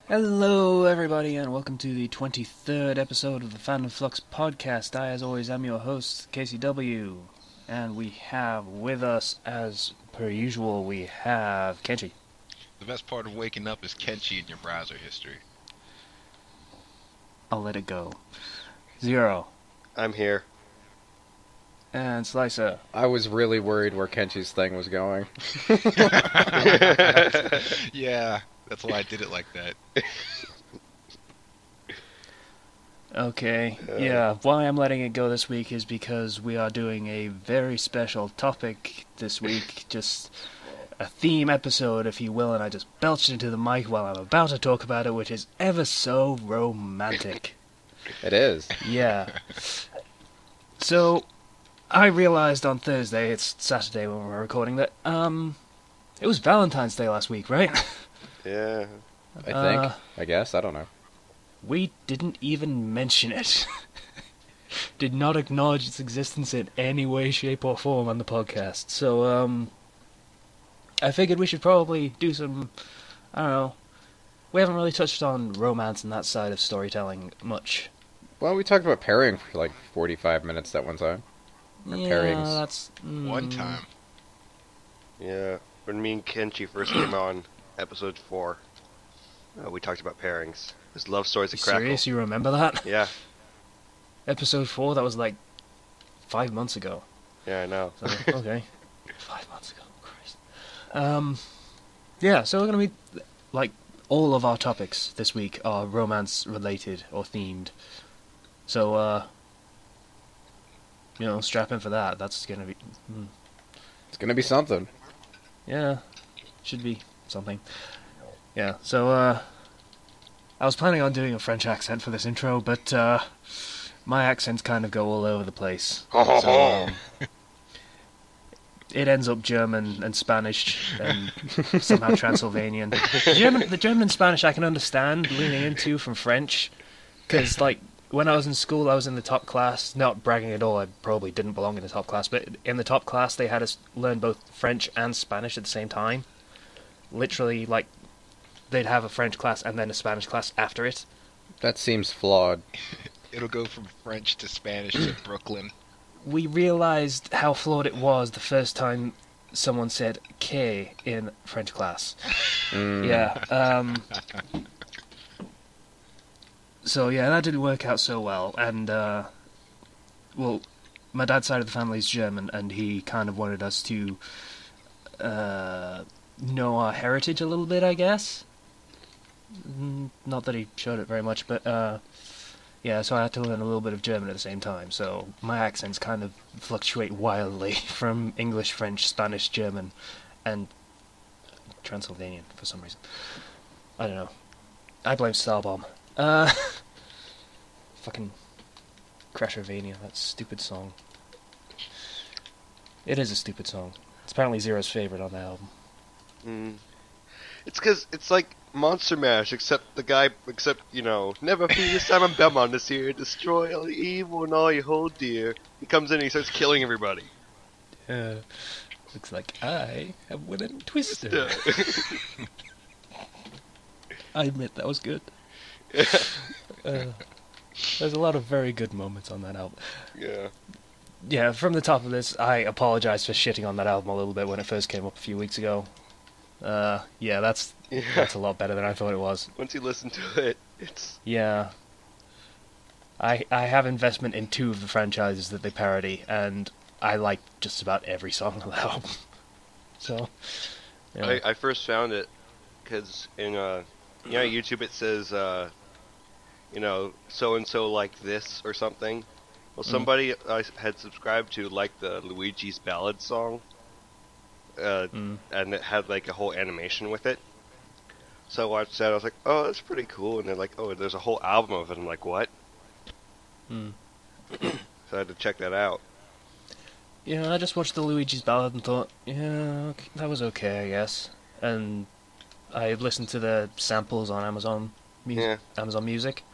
Hello, everybody, and welcome to the 23rd episode of the Fandom Flux podcast. I, as always, am your host, KCW, and we have with us, as per usual, we have Kenchi. The best part of waking up is Kenchi in your browser history. I'll let it go. Zero. I'm here. And Slicer. I was really worried where Kenchi's thing was going. Yeah, that's why I did it like that. Okay, yeah, why I'm letting it go this week is because we are doing a very special topic this week, just a theme episode, if you will, and I just belched into the mic while I'm about to talk about it, which is ever so romantic. It is. Yeah. So, I realized on Thursday, it's Saturday when we're recording, that, it was Valentine's Day last week, right? Yeah. I guess. I don't know. We didn't even mention it. Did not acknowledge its existence in any way, shape, or form on the podcast. So, I figured we should probably do some, I don't know, we haven't really touched on romance and that side of storytelling much. Well, we talked about pairing for like 45 minutes that one time. Or Yeah, pairings. that's... One time. Yeah. When me and Kenchi first came on, episode 4, we talked about pairings. There's love stories You at Crackle. serious? You remember that? Yeah. Episode 4, that was like 5 months ago. Yeah, I know. So, okay. 5 months ago, Christ. Yeah, so we're going to be, like, all of our topics this week are romance-related or themed. So, strap in for that. That's going to be... It's gonna be something. Yeah, should be something. Yeah, so, I was planning on doing a French accent for this intro, but, my accents kind of go all over the place. So, it ends up German and Spanish and somehow Transylvanian. The German and Spanish I can understand leaning into from French, because, like, when I was in school, I was in the top class. Not bragging at all, I probably didn't belong in the top class, but in the top class they had us learn both French and Spanish at the same time. Literally, like, they'd have a French class and then a Spanish class after it. That seems flawed. It'll go from French to Spanish to Brooklyn. We realized how flawed it was the first time someone said "que" in French class. Yeah. So yeah, that didn't work out so well, and well, my dad's side of the family is German, and he kind of wanted us to know our heritage a little bit, I guess. Not that he showed it very much, but yeah, so I had to learn a little bit of German at the same time, so my accents kind of fluctuate wildly from English, French, Spanish, German, and Transylvanian for some reason. I don't know. I blame Starbomb. Fucking Crashervania, that stupid song. It is a stupid song. It's apparently Zero's favorite on the album. It's because it's like Monster Mash, except, never fear Simon Belmont is here, destroy all the evil and all you hold dear. He comes in and he starts killing everybody. Looks like I have won a twister. I admit that was good. There's a lot of very good moments on that album. Yeah. Yeah, from the top of this, I apologize for shitting on that album a little bit when it first came up a few weeks ago. Yeah, that's a lot better than I thought it was. Once you listen to it, it's... Yeah. I have investment in 2 of the franchises that they parody, and I like just about every song on the album. So, yeah. I first found it because in YouTube it says so-and-so like this or something. Well, somebody I had subscribed to liked the Luigi's Ballad song, and it had like a whole animation with it. So I watched that, I was like, oh, that's pretty cool. And they're like, oh, there's a whole album of it. I'm like, what? So I had to check that out. Yeah, I just watched the Luigi's Ballad and thought, yeah, okay, that was okay, I guess. And I listened to the samples on Amazon Music,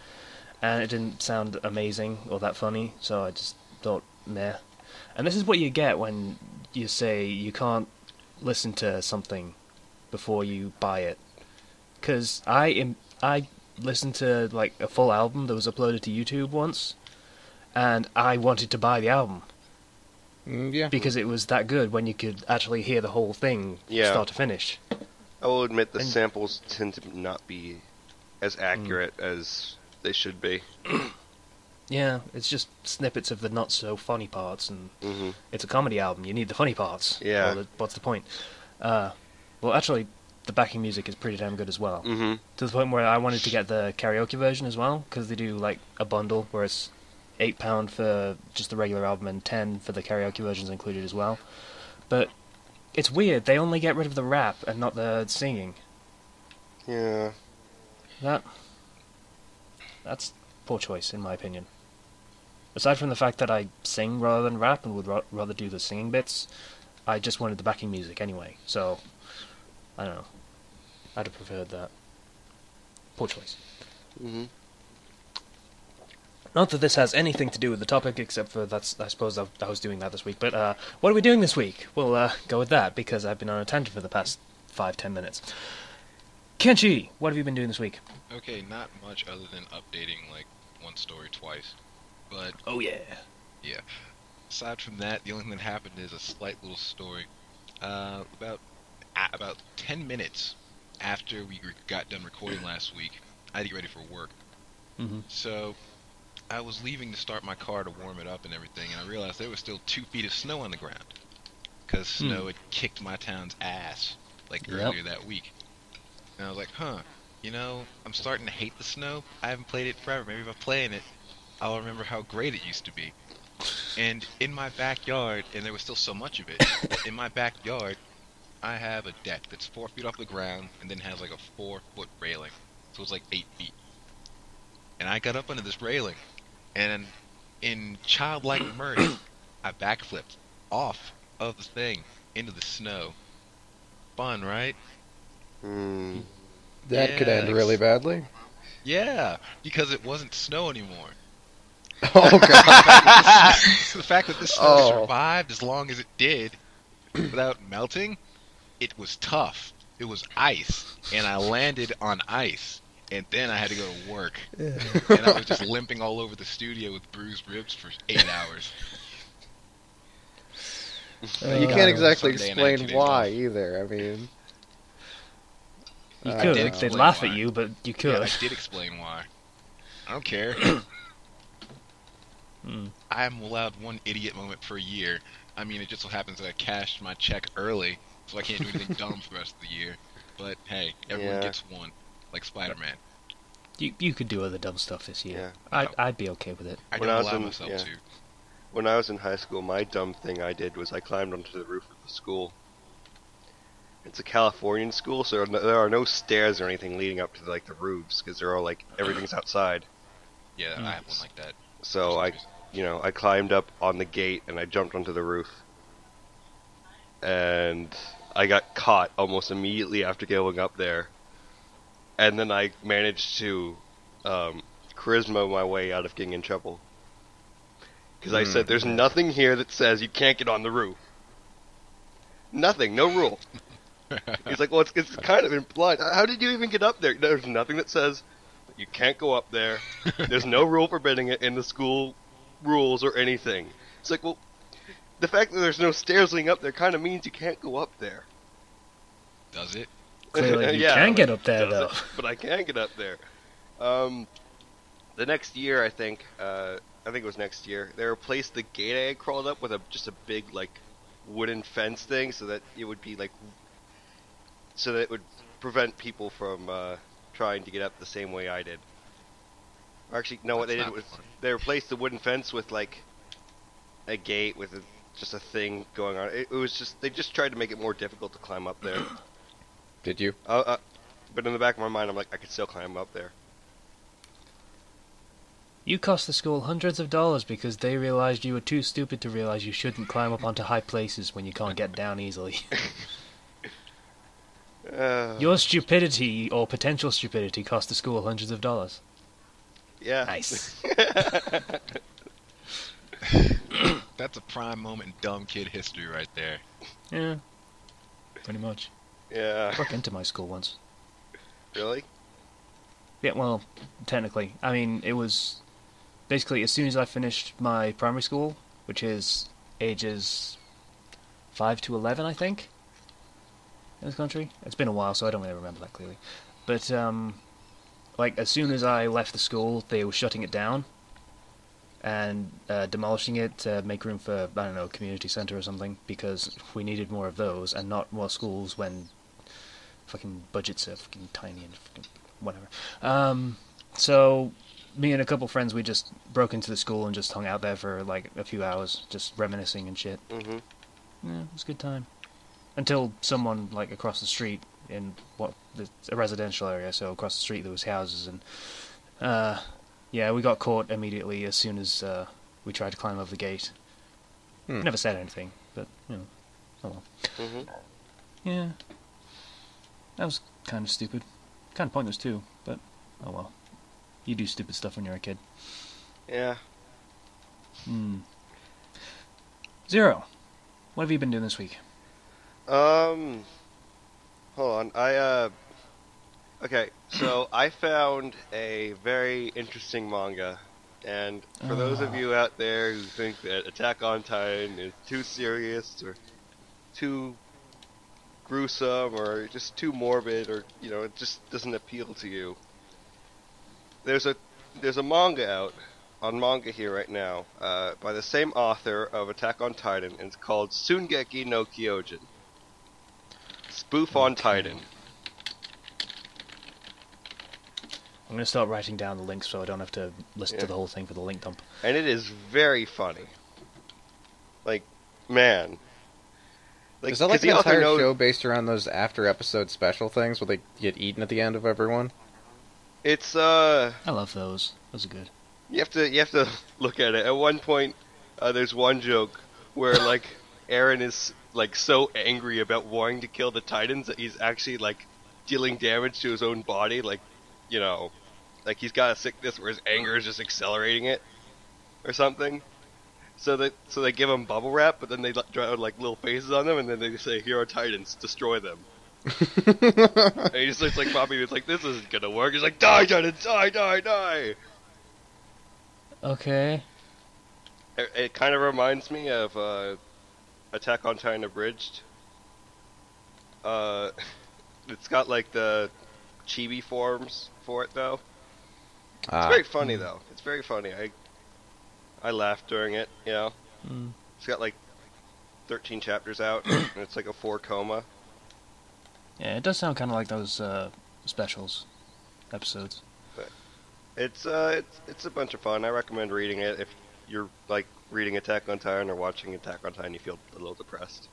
and it didn't sound amazing or that funny, so I just thought, meh. And this is what you get when you say you can't listen to something before you buy it. Because I I listened to like a full album that was uploaded to YouTube once, and I wanted to buy the album Yeah. because it was that good when you could actually hear the whole thing Yeah. start to finish. I will admit the And- samples tend to not be as accurate as they should be. Yeah, it's just snippets of the not so funny parts, and Hmm. it's a comedy album. You need the funny parts. Yeah. What's the point? Well, actually, the backing music is pretty damn good as well. Hmm. To the point where I wanted to get the karaoke version as well, because they do like a bundle where it's £8 for just the regular album and 10 for the karaoke versions included as well. But it's weird, they only get rid of the rap and not the singing. Yeah. That's poor choice, in my opinion. Aside from the fact that I sing rather than rap and would rather do the singing bits, I just wanted the backing music anyway, so I don't know. I'd have preferred that. Poor choice. Hmm. Not that this has anything to do with the topic, except for I suppose I was doing that this week. But what are we doing this week? We'll go with that, because I've been on a tangent for the past 5-10 minutes. Kenchi, what have you been doing this week? Okay, not much other than updating like one story twice. But Oh yeah. aside from that, the only thing that happened is a slight little story. About 10 minutes after we got done recording last week, I had to get ready for work. Mm-hmm. So I was leaving to start my car to warm it up and everything, and I realized there was still 2 feet of snow on the ground. Because snow had kicked my town's ass, like Yep. earlier that week. And I was like, I'm starting to hate the snow. I haven't played it forever. Maybe if I'm playing it, I'll remember how great it used to be. And in my backyard, and there was still so much of it, but in my backyard, I have a deck that's 4 feet off the ground, and then has like a 4-foot railing. So it's like 8 feet. And I got up under this railing, and in childlike mirth, I backflipped off of the thing into the snow. Fun, right? Mm. That could end really badly. Yeah, because it wasn't snow anymore. Oh god. The fact that the snow Oh. survived as long as it did without melting, it was tough. It was ice, and I landed on ice, and then I had to go to work. And I was just limping all over the studio with bruised ribs for 8 hours. You can't exactly Sunday and I had 2 explain days why off. either. I mean, You I could. did They'd explain laugh at why. you, but you Yeah, could. I did explain why. I don't care. I'm allowed one idiot moment per year. I mean, it just so happens that I cashed my check early, so I can't do anything dumb for the rest of the year. But hey, everyone Yeah. gets one, like Spider-Man. You could do other dumb stuff this year. Yeah. I'd be okay with it. I When don't I was allow in- myself yeah. to. When I was in high school, my dumb thing I did was I climbed onto the roof of the school. It's a Californian school, so there are no stairs or anything leading up to like the roofs because they're all like everything's outside. Yeah, I have one like that. So I climbed up on the gate and I jumped onto the roof, and I got caught almost immediately after going up there, and then I managed to charisma my way out of getting in trouble. Because I said, there's nothing here that says you can't get on the roof. Nothing, no rule. He's like, well, it's kind of implied. How did you even get up there? There's nothing that says you can't go up there. There's no rule forbidding it in the school rules or anything. It's like, well, the fact that there's no stairs leading up there kind of means you can't go up there. Does it? Clearly, you Yeah, can like, get up there, does though. it? But I can get up there. The next year, I think it was next year, they replaced the gate I had crawled up with just a big, like, wooden fence thing so that it would be, like, so that it would prevent people from trying to get up the same way I did. Or actually, no, what they That's did not was fun. they replaced the wooden fence with, like, a gate with just a thing going on. It was just, they just tried to make it more difficult to climb up there. did you? But in the back of my mind, I'm like, I could still climb up there. You cost the school hundreds of dollars because they realized you were too stupid to realize you shouldn't climb up onto high places when you can't get down easily. Your stupidity, or potential stupidity, cost the school hundreds of dollars. Yeah. Nice. That's a prime moment in dumb kid history right there. Yeah, pretty much. Yeah. Broke into my school once. Really? Yeah, well, technically. I mean, it was basically as soon as I finished my primary school, which is ages 5 to 11, I think, in this country. It's been a while, so I don't really remember that clearly. But, like, as soon as I left the school, they were shutting it down and demolishing it to make room for, I don't know, a community center or something, because we needed more of those and not more schools when fucking budgets are fucking tiny and fucking whatever. So me and a couple friends, we just broke into the school and just hung out there for like a few hours, just reminiscing and shit. Mm-hmm. Yeah, it was a good time. Until someone like across the street in a residential area, so across the street there was houses, and yeah, we got caught immediately as soon as we tried to climb over the gate. Never said anything, but you know, oh well. Mm-hmm. Yeah, that was kind of stupid, kind of pointless too, but oh well. You do stupid stuff when you're a kid. Yeah. Zero, what have you been doing this week? Hold on. Okay, so I found a very interesting manga, and for those of you out there who think that Attack on Titan is too serious or too gruesome or just too morbid, or you know, it just doesn't appeal to you, there's a manga out on Manga here right now by the same author of Attack on Titan, and it's called Sungeki no Kyojin. Spoof on Titan. I'm going to start writing down the links so I don't have to listen to the whole thing for the link dump. And it is very funny. Like, man. Like, Is that like 'cause an the author entire knows- show based around those after episode special things where they get eaten at the end of everyone? It's I love those. Those are good. you have to look at it. At one point, there's one joke where like Eren is like so angry about wanting to kill the Titans that he's actually like dealing damage to his own body, like, you know, like he's got a sickness where his anger is just accelerating it or something. So they give him bubble wrap, but then they draw like little faces on them, and then they say, "Here are Titans, destroy them." And he just looks like Poppy. It's like, this isn't gonna work. He's like, "Die, Titans, die, die, die." Okay. It kind of reminds me of Attack on Titan Abridged. It's got like the chibi forms for it though. It's very funny though. It's very funny. I laughed during it. You know. It's got like 13 chapters out, and it's like a 4 coma. Yeah, it does sound kind of like those specials episodes. But it's a bunch of fun. I recommend reading it if you're like reading Attack on Titan or watching Attack on Titan. You feel a little depressed.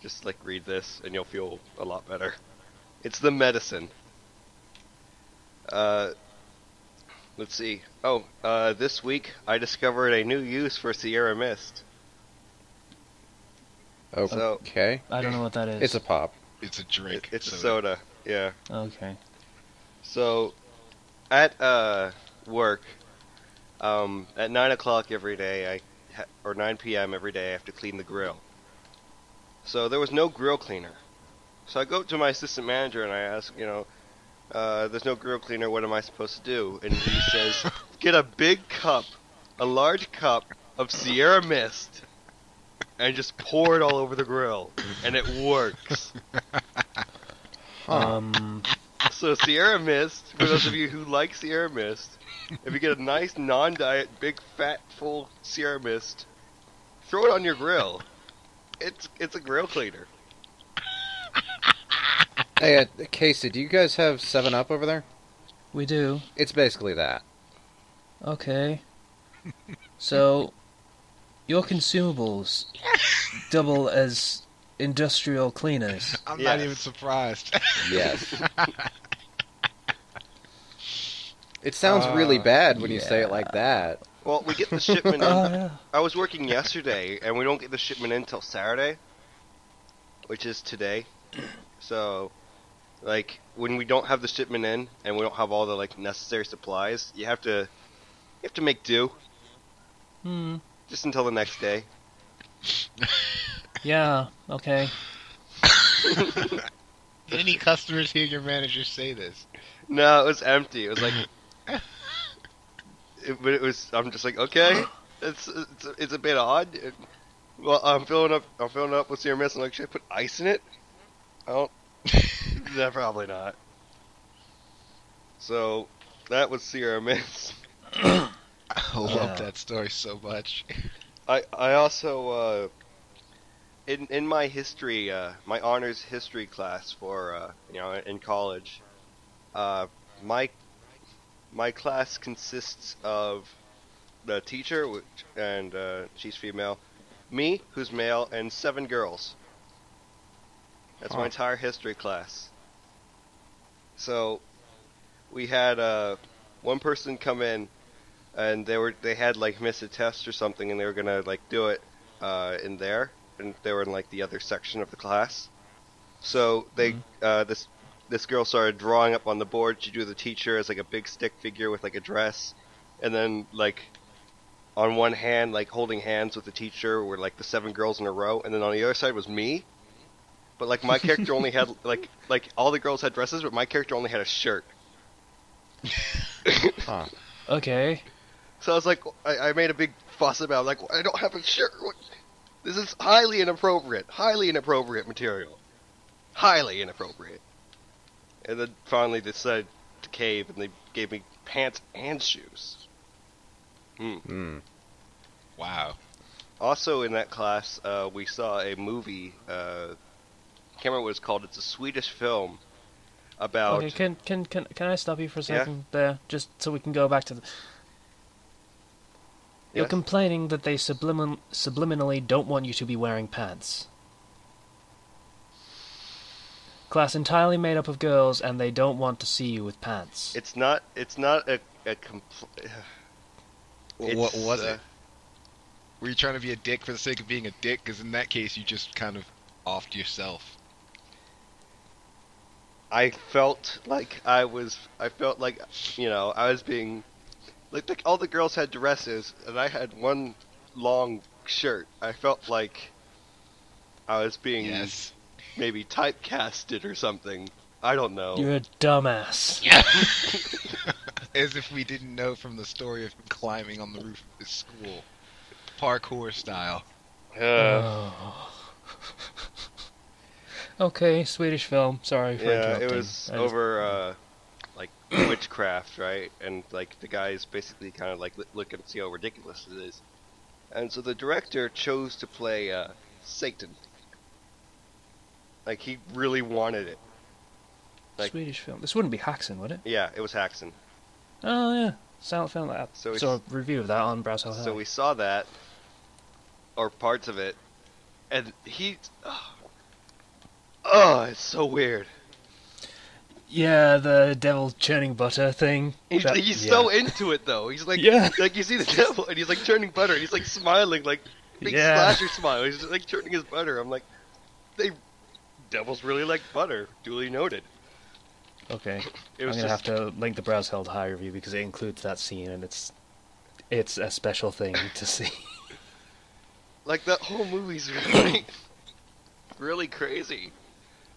Just like read this, and you'll feel a lot better. It's the medicine. Let's see. Oh, this week I discovered a new use for Sierra Mist. Okay. I don't know what that is. It's a pop. It's a drink. It's a soda. Yeah. Okay. So, at work, at 9 o'clock every day, or 9 p.m. every day, I have to clean the grill. So there was no grill cleaner. So I go to my assistant manager and I ask, you know, there's no grill cleaner, what am I supposed to do? And he says, get a big cup, a large cup of Sierra Mist, and just pour it all over the grill. And it works. So Sierra Mist, for those of you who like Sierra Mist, if you get a nice non-diet, big, fat, full Sierra Mist, throw it on your grill. It's a grill cleaner. Hey, Casey, do you guys have 7-Up over there? We do. It's basically that. Okay. So, your consumables double as industrial cleaners. I'm not even surprised. Yes. It sounds really bad when you say it like that. Well, we get the shipment in. Yeah. I was working yesterday, and we don't get the shipment in until Saturday, which is today. So, like, when we don't have the shipment in, and we don't have all the, like, necessary supplies, you have to make do. Just until the next day. Yeah, okay. Did any customers hear your manager say this? No, it was empty. It was like, but it was. I'm just like, okay, it's a bit odd. Well, I'm filling up with Sierra Mist. I'm like, should I put ice in it? I don't. No, probably not. So that was Sierra Mist. I love that story so much. I also in my history my honors history class for in college, my class consists of the teacher, and she's female, me, who's male, and 7 girls. That's my entire history class. So we had one person come in, and they had like missed a test or something, and they were gonna like do it in there, and they were in like the other section of the class. So they this girl started drawing up on the board. She drew the teacher as like a big stick figure with like a dress, and then like on one hand, like holding hands with the teacher, were like the 7 girls in a row, and then on the other side was me. But like my character only had like all the girls had dresses, but my character only had a shirt. Huh. Okay. So I was like, I made a big fuss about it. Like, I don't have a shirt. This is highly inappropriate material. Highly inappropriate. And then finally decided to cave, and they gave me pants and shoes. Wow. Also in that class, we saw a movie. Can't remember what it's called. It's a Swedish film about. Okay, can I stop you for a second there, just so we can go back to the. You're Yes? complaining that they subliminally don't want you to be wearing pants. Class entirely made up of girls, and they don't want to see you with pants. It's not a What was it? Were you trying to be a dick for the sake of being a dick? Because in that case, you just kind of offed yourself. I felt like I was being like all the girls had dresses and I had one long shirt. I felt like I was being maybe typecasted or something. I don't know. You're a dumbass. Yeah. As if we didn't know from the story of him climbing on the roof of his school. Parkour style. Okay, Swedish film. Sorry for interrupting. It was over like witchcraft, right? And like the guys basically kind of like look and see how ridiculous it is. And so the director chose to play Satan. Like he really wanted it. Like, Swedish film. This wouldn't be Haxen, would it? yeah, it was Haxen. Oh yeah, silent film. Like that. So So a review of that on Browser High. So we saw that, or parts of it, and it's so weird. Yeah, the devil churning butter thing. He's so into it though. He's like, like you see the devil, and he's like churning butter, and he's like smiling, like big slasher smile. He's just like churning his butter. I'm like, devils really like butter. Duly noted. Okay, It was I'm gonna have to link the Browse Held High review because it includes that scene, and it's a special thing to see. Like that whole movie's really, really crazy.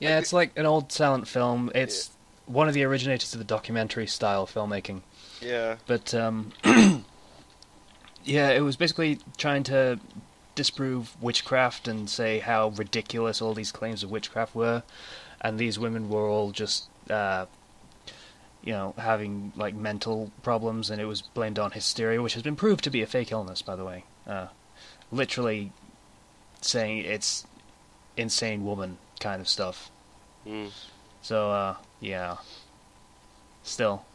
Yeah, it's like an old silent film. It's one of the originators of the documentary style filmmaking. Yeah. But yeah, it was basically trying to disprove witchcraft and say how ridiculous all these claims of witchcraft were, and these women were all just having like mental problems, and it was blamed on hysteria, which has been proved to be a fake illness, by the way. Literally saying it's insane woman kind of stuff. So yeah, still,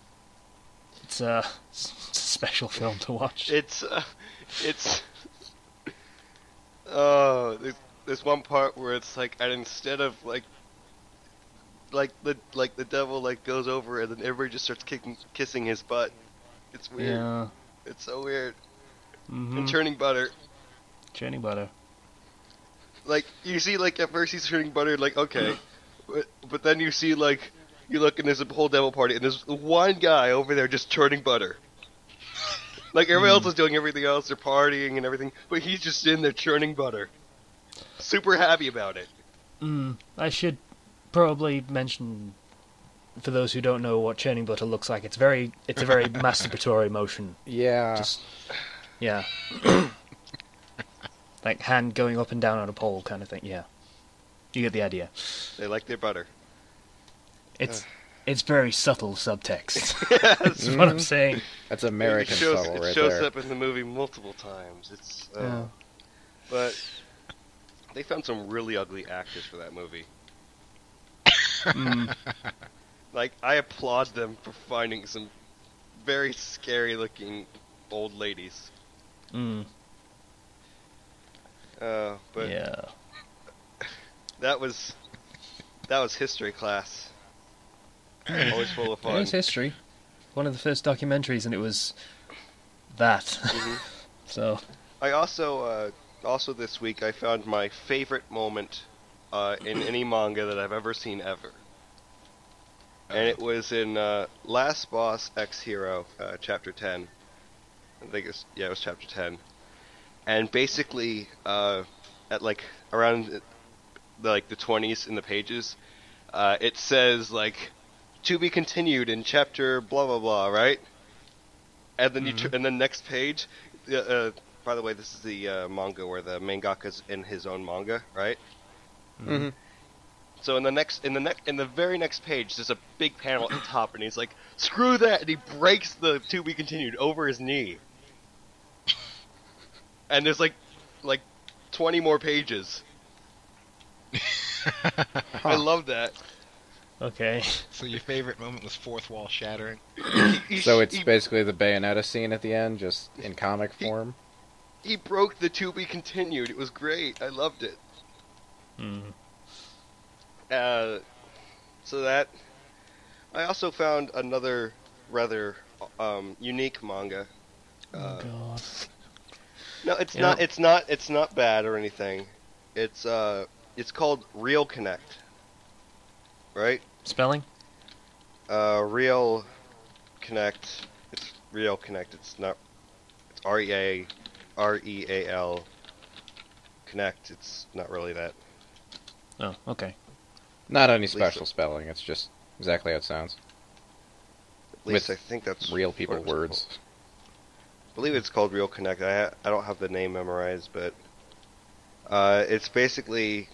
it's a special film to watch. There's one part where it's like, and instead of like the devil like goes over and then everybody just starts kissing his butt. It's weird. Yeah. It's so weird. Mm-hmm. And churning butter. Churning butter. Like you see, like at first he's churning butter, like okay, but then you see like you look and there's a whole devil party and there's one guy over there just churning butter. Like everybody else is doing everything else, they're partying and everything, but he's just in there churning butter. Super happy about it. I should probably mention, for those who don't know what churning butter looks like, it's a very masturbatory motion. Yeah. Just, yeah. Like hand going up and down on a pole kind of thing, yeah. You get the idea. They like their butter. It's very subtle subtext. That's what I'm saying. That's American subtle right there. It shows up in the movie multiple times. It's But they found some really ugly actors for that movie. Like, I applaud them for finding some very scary looking old ladies. But yeah. that was history class. Always full of fun. It was history. One of the first documentaries, and it was that. So. I also this week I found my favorite moment in any manga that I've ever seen ever, and it was in Last Boss X Hero, chapter 10. I think it was chapter 10, and basically at like around the 20s in the pages, it says like, to be continued in chapter blah blah blah, right? And then and then next page. By the way, this is the manga where the mangaka's in his own manga, right? Mm-hmm. So in the very next page, there's a big panel at the top, and he's like, "Screw that!" and he breaks the "to be continued" over his knee. And there's like 20 more pages. I love that. Okay. So your favorite moment was fourth wall shattering? So it's basically the Bayonetta scene at the end, just in comic form? He broke the "to be continued." It was great. I loved it. So that... I also found another rather unique manga. Oh god. No, it's not bad or anything. It's called Real Connect. Right? Spelling? Real Connect. It's Real Connect. It's not. It's REAL Connect. It's not really that. Oh, okay. Not any special spelling. It's just exactly how it sounds. At least With I think that's real people what it's words. called. I believe it's called Real Connect. I don't have the name memorized, but it's basically.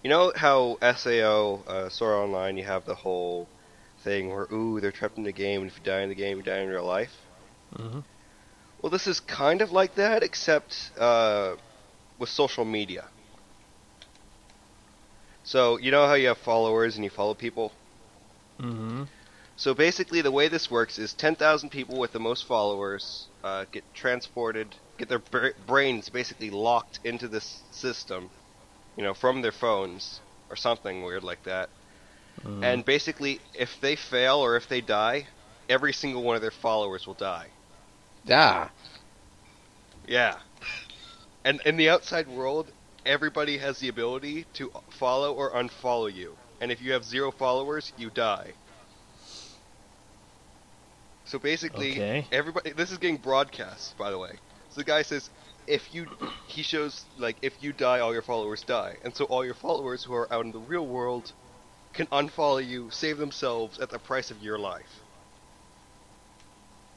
You know how SAO, Sword Online, you have the whole thing where, they're trapped in the game, and if you die in the game, you die in real life? Mm-hmm. Well, this is kind of like that, except with social media. So, you know how you have followers and you follow people? Mm-hmm. So basically the way this works is 10,000 people with the most followers get transported, get their brains basically locked into this system, from their phones, or something weird like that. And basically, if they fail or if they die, every single one of their followers will die. Ah. Yeah. And in the outside world, everybody has the ability to follow or unfollow you. And if you have 0 followers, you die. So basically, everybody... This is getting broadcast, by the way. So the guy says... He shows, if you die, all your followers die. And so all your followers who are out in the real world can unfollow you, save themselves at the price of your life.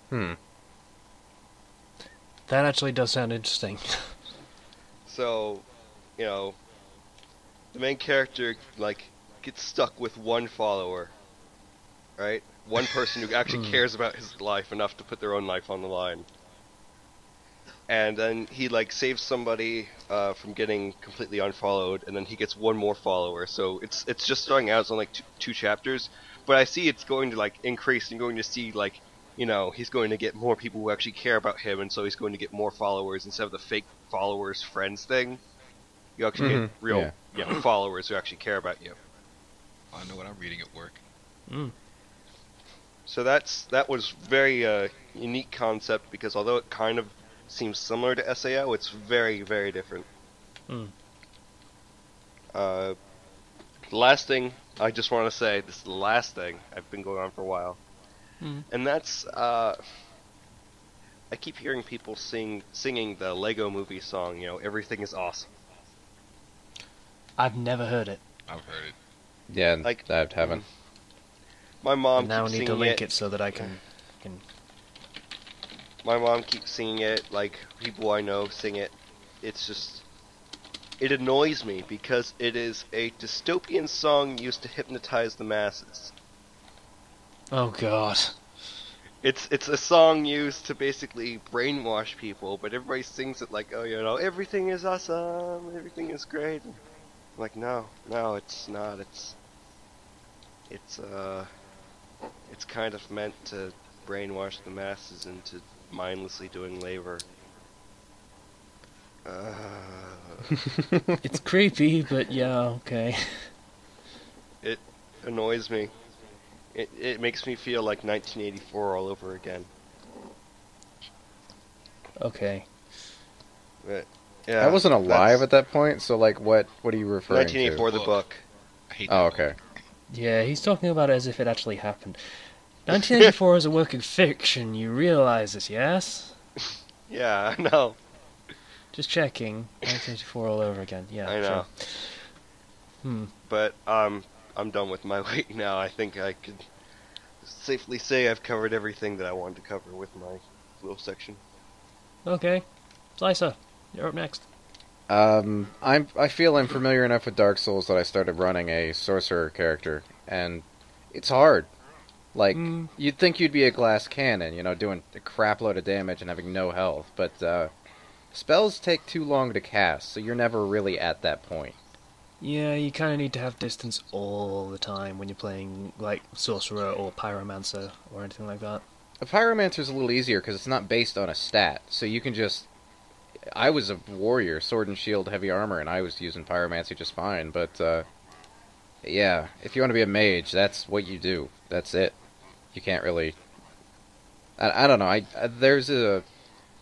That actually does sound interesting. So, the main character, gets stuck with one follower, right? One person who actually cares about his life enough to put their own life on the line. And then he saves somebody from getting completely unfollowed, and then he gets one more follower. So it's just starting out. It's only two chapters, but I see it's going to increase. And going to see he's going to get more people who actually care about him, and so he's going to get more followers instead of the fake followers friends thing. You actually get real followers who actually care about you. I know what I'm reading at work. So that was very unique concept, because although it kind of seems similar to SAO, it's very, very different. The last thing I just want to say, this is the last thing. I've been going on for a while. And that's, I keep hearing people singing the Lego Movie song, Everything is Awesome. I've never heard it. I've heard it. Yeah, Like, I haven't. My mom And now I keeps need to singing link it so that I can. My mom keeps singing it, like, people I know sing it. It's just... It annoys me, because it is a dystopian song used to hypnotize the masses. Oh God. It's a song used to basically brainwash people, but everybody sings it like, oh, you know, everything is awesome, everything is great. I'm like, no, it's not. It's kind of meant to brainwash the masses into mindlessly doing labor. It's creepy, but yeah, okay. It annoys me. It makes me feel like 1984 all over again. Okay. But, yeah, I wasn't alive that's at that point, so like, what are you referring 1984, to? the book. I hate Oh, that okay. Yeah, he's talking about it as if it actually happened. 1984 is a work of fiction, you realize this, yes? Yeah, I know. Just checking. 1984 all over again. Yeah, I know. Sure. But I'm done with my week now. I think I could safely say I've covered everything that I wanted to cover with my little section. Okay. Slicer, you're up next. I feel I'm familiar enough with Dark Souls that I started running a sorcerer character, and it's hard. Like, you'd think you'd be a glass cannon, you know, doing a crap load of damage and having no health, but spells take too long to cast, so you're never really at that point. Yeah, you kind of need to have distance all the time when you're playing, like, Sorcerer or Pyromancer or anything like that. A Pyromancer's a little easier because it's not based on a stat, so you can just... I was a warrior, sword and shield, heavy armor, and I was using Pyromancy just fine, but, yeah, if you want to be a mage, that's what you do. That's it. You can't really... I don't know, there's a...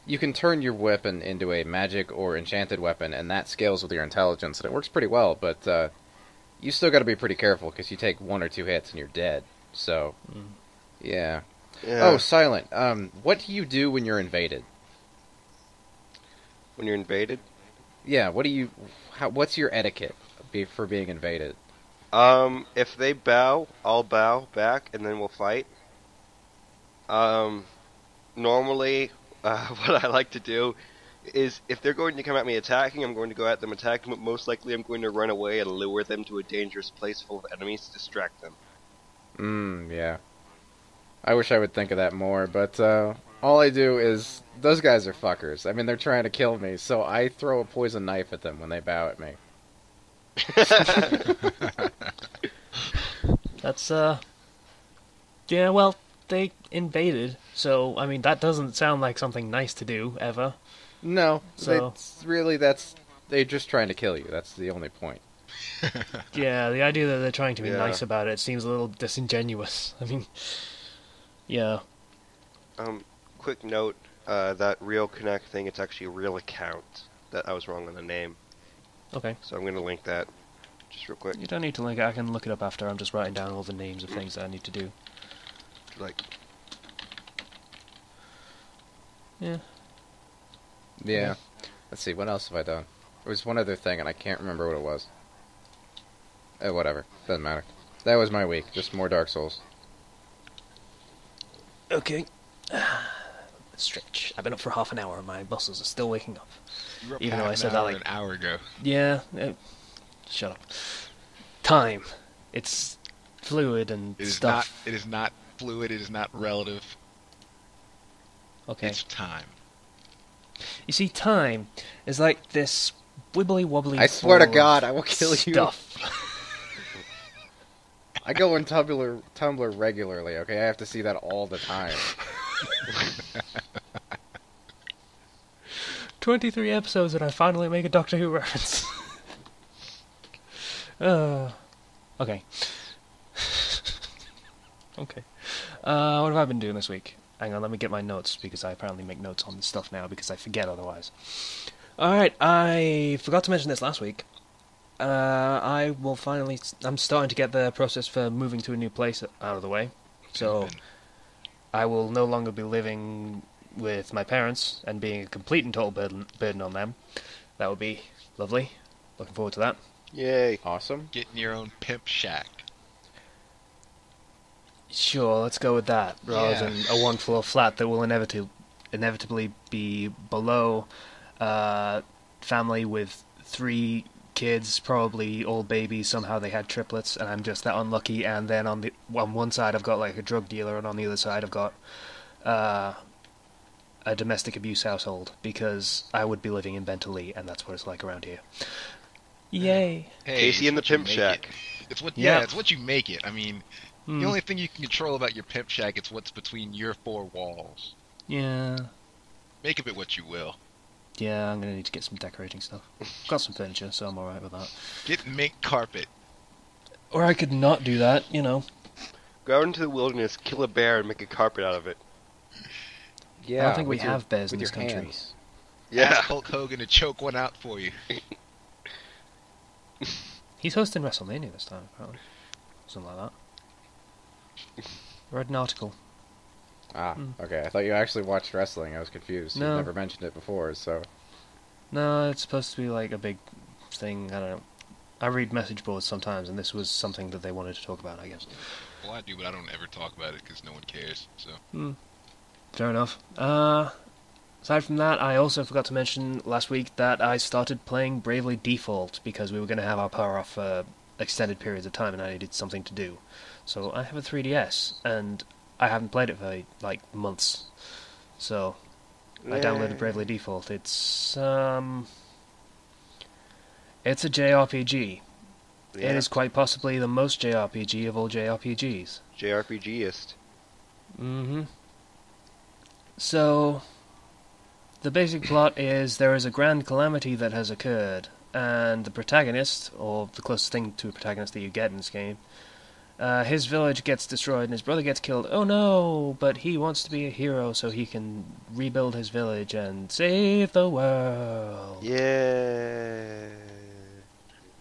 You can turn your weapon into a magic or enchanted weapon, and that scales with your intelligence, and it works pretty well, but you still got to be pretty careful, because you take 1 or 2 hits and you're dead. So, yeah. Oh, Silent, what do you do when you're invaded? When you're invaded? Yeah, what's your etiquette for being invaded? If they bow, I'll bow back, and then we'll fight. Normally... what I like to do is, if they're going to come at me attacking, I'm going to go at them attacking, but most likely I'm going to run away and lure them to a dangerous place full of enemies to distract them. Yeah. I wish I would think of that more, but all I do is, those guys are fuckers. I mean, they're trying to kill me, so I throw a poison knife at them when they bow at me. That's, yeah, well, they invaded, so, I mean, that doesn't sound like something nice to do, ever. No, So- it's really, they're just trying to kill you. That's the only point. Yeah, the idea that they're trying to be Yeah. nice about it seems a little disingenuous. I mean, yeah. Quick note, that Real Connect thing, it's actually a real account. That I was wrong on the name. Okay. So I'm going to link that just real quick. You don't need to link it, I can look it up after. I'm just writing down all the names of things that I need to do. Like, Yeah. Yeah. Let's see, what else have I done? There was one other thing, and I can't remember what it was. Whatever. Doesn't matter. That was my week. Just more Dark Souls. Okay. Stretch. I've been up for half an hour and my muscles are still waking up. You were up Even though half I an said that, hour like- an hour ago. Yeah. Shut up. Time. It's fluid and It is stuff. not. It is not fluid. It is not relative. Okay. It's time. You see, time is like this wibbly wobbly. I swear to ball God, of I will kill you. Stuff. I go on Tumblr regularly, okay? I have to see that all the time. 23 episodes and I finally make a Doctor Who reference. Okay. Okay. What have I been doing this week? Hang on, let me get my notes, because I apparently make notes on this stuff now, because I forget otherwise. Alright, I forgot to mention this last week. I will finally... I'm starting to get the process for moving to a new place out of the way. So, I will no longer be living with my parents and being a complete and total burden on them. That would be lovely. Looking forward to that. Yay. Awesome. Getting your own pimp shack. Sure, let's go with that, rather Yeah. than a one-floor flat that will inevitably be below family with 3 kids, probably all babies. Somehow they had triplets, and I'm just that unlucky. And then on one side I've got like a drug dealer, and on the other side I've got a domestic abuse household, because I would be living in Bentley, and that's what it's like around here. Yay! Hey, Casey it's and the what you Pimp make Shack. it. It's what Yeah. it's what you make it. I mean, the only thing you can control about your pimp shack is what's between your 4 walls. Yeah. Make of it what you will. Yeah, I'm gonna need to get some decorating stuff. Got some furniture, so I'm alright with that. Get mink carpet. Or I could not do that, you know. Go out into the wilderness, kill a bear, and make a carpet out of it. Yeah. I don't think we with your- have bears in with this your country. hands. Yeah. Ask Hulk Hogan to choke one out for you. He's hosting WrestleMania this time, apparently. Something like that. Read an article. Ah, Hmm. okay. I thought you actually watched wrestling. I was confused. No. You've never mentioned it before, so. No, it's supposed to be like a big thing, I don't know. I read message boards sometimes, and this was something that they wanted to talk about, I guess. Well, I do, but I don't ever talk about it because no one cares. So Fair enough. Aside from that, I also forgot to mention last week that I started playing Bravely Default, because we were going to have our power off for extended periods of time, and I needed something to do. So I have a 3DS, and I haven't played it for like months. So I downloaded Bravely Default. It's a JRPG. Yeah. It is quite possibly the most JRPG of all JRPGs. JRPGist. Mm-hmm. So, the basic plot is there is a grand calamity that has occurred, and the protagonist, or the closest thing to a protagonist that you get in this game, his village gets destroyed and his brother gets killed. Oh no! But he wants to be a hero so he can rebuild his village and save the world. Yeah.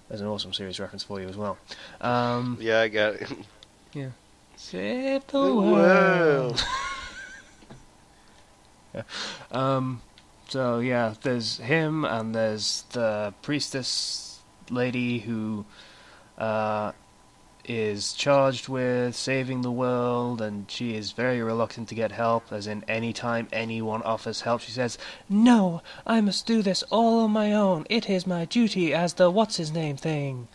There's an awesome series reference for you as well. Yeah, I got it. Save the The world. world. So yeah, there's him and there's the priestess lady who is charged with saving the world, and she is very reluctant to get help, as in any time anyone offers help she says, "No, I must do this all on my own. It is my duty as the what's-his-name thing."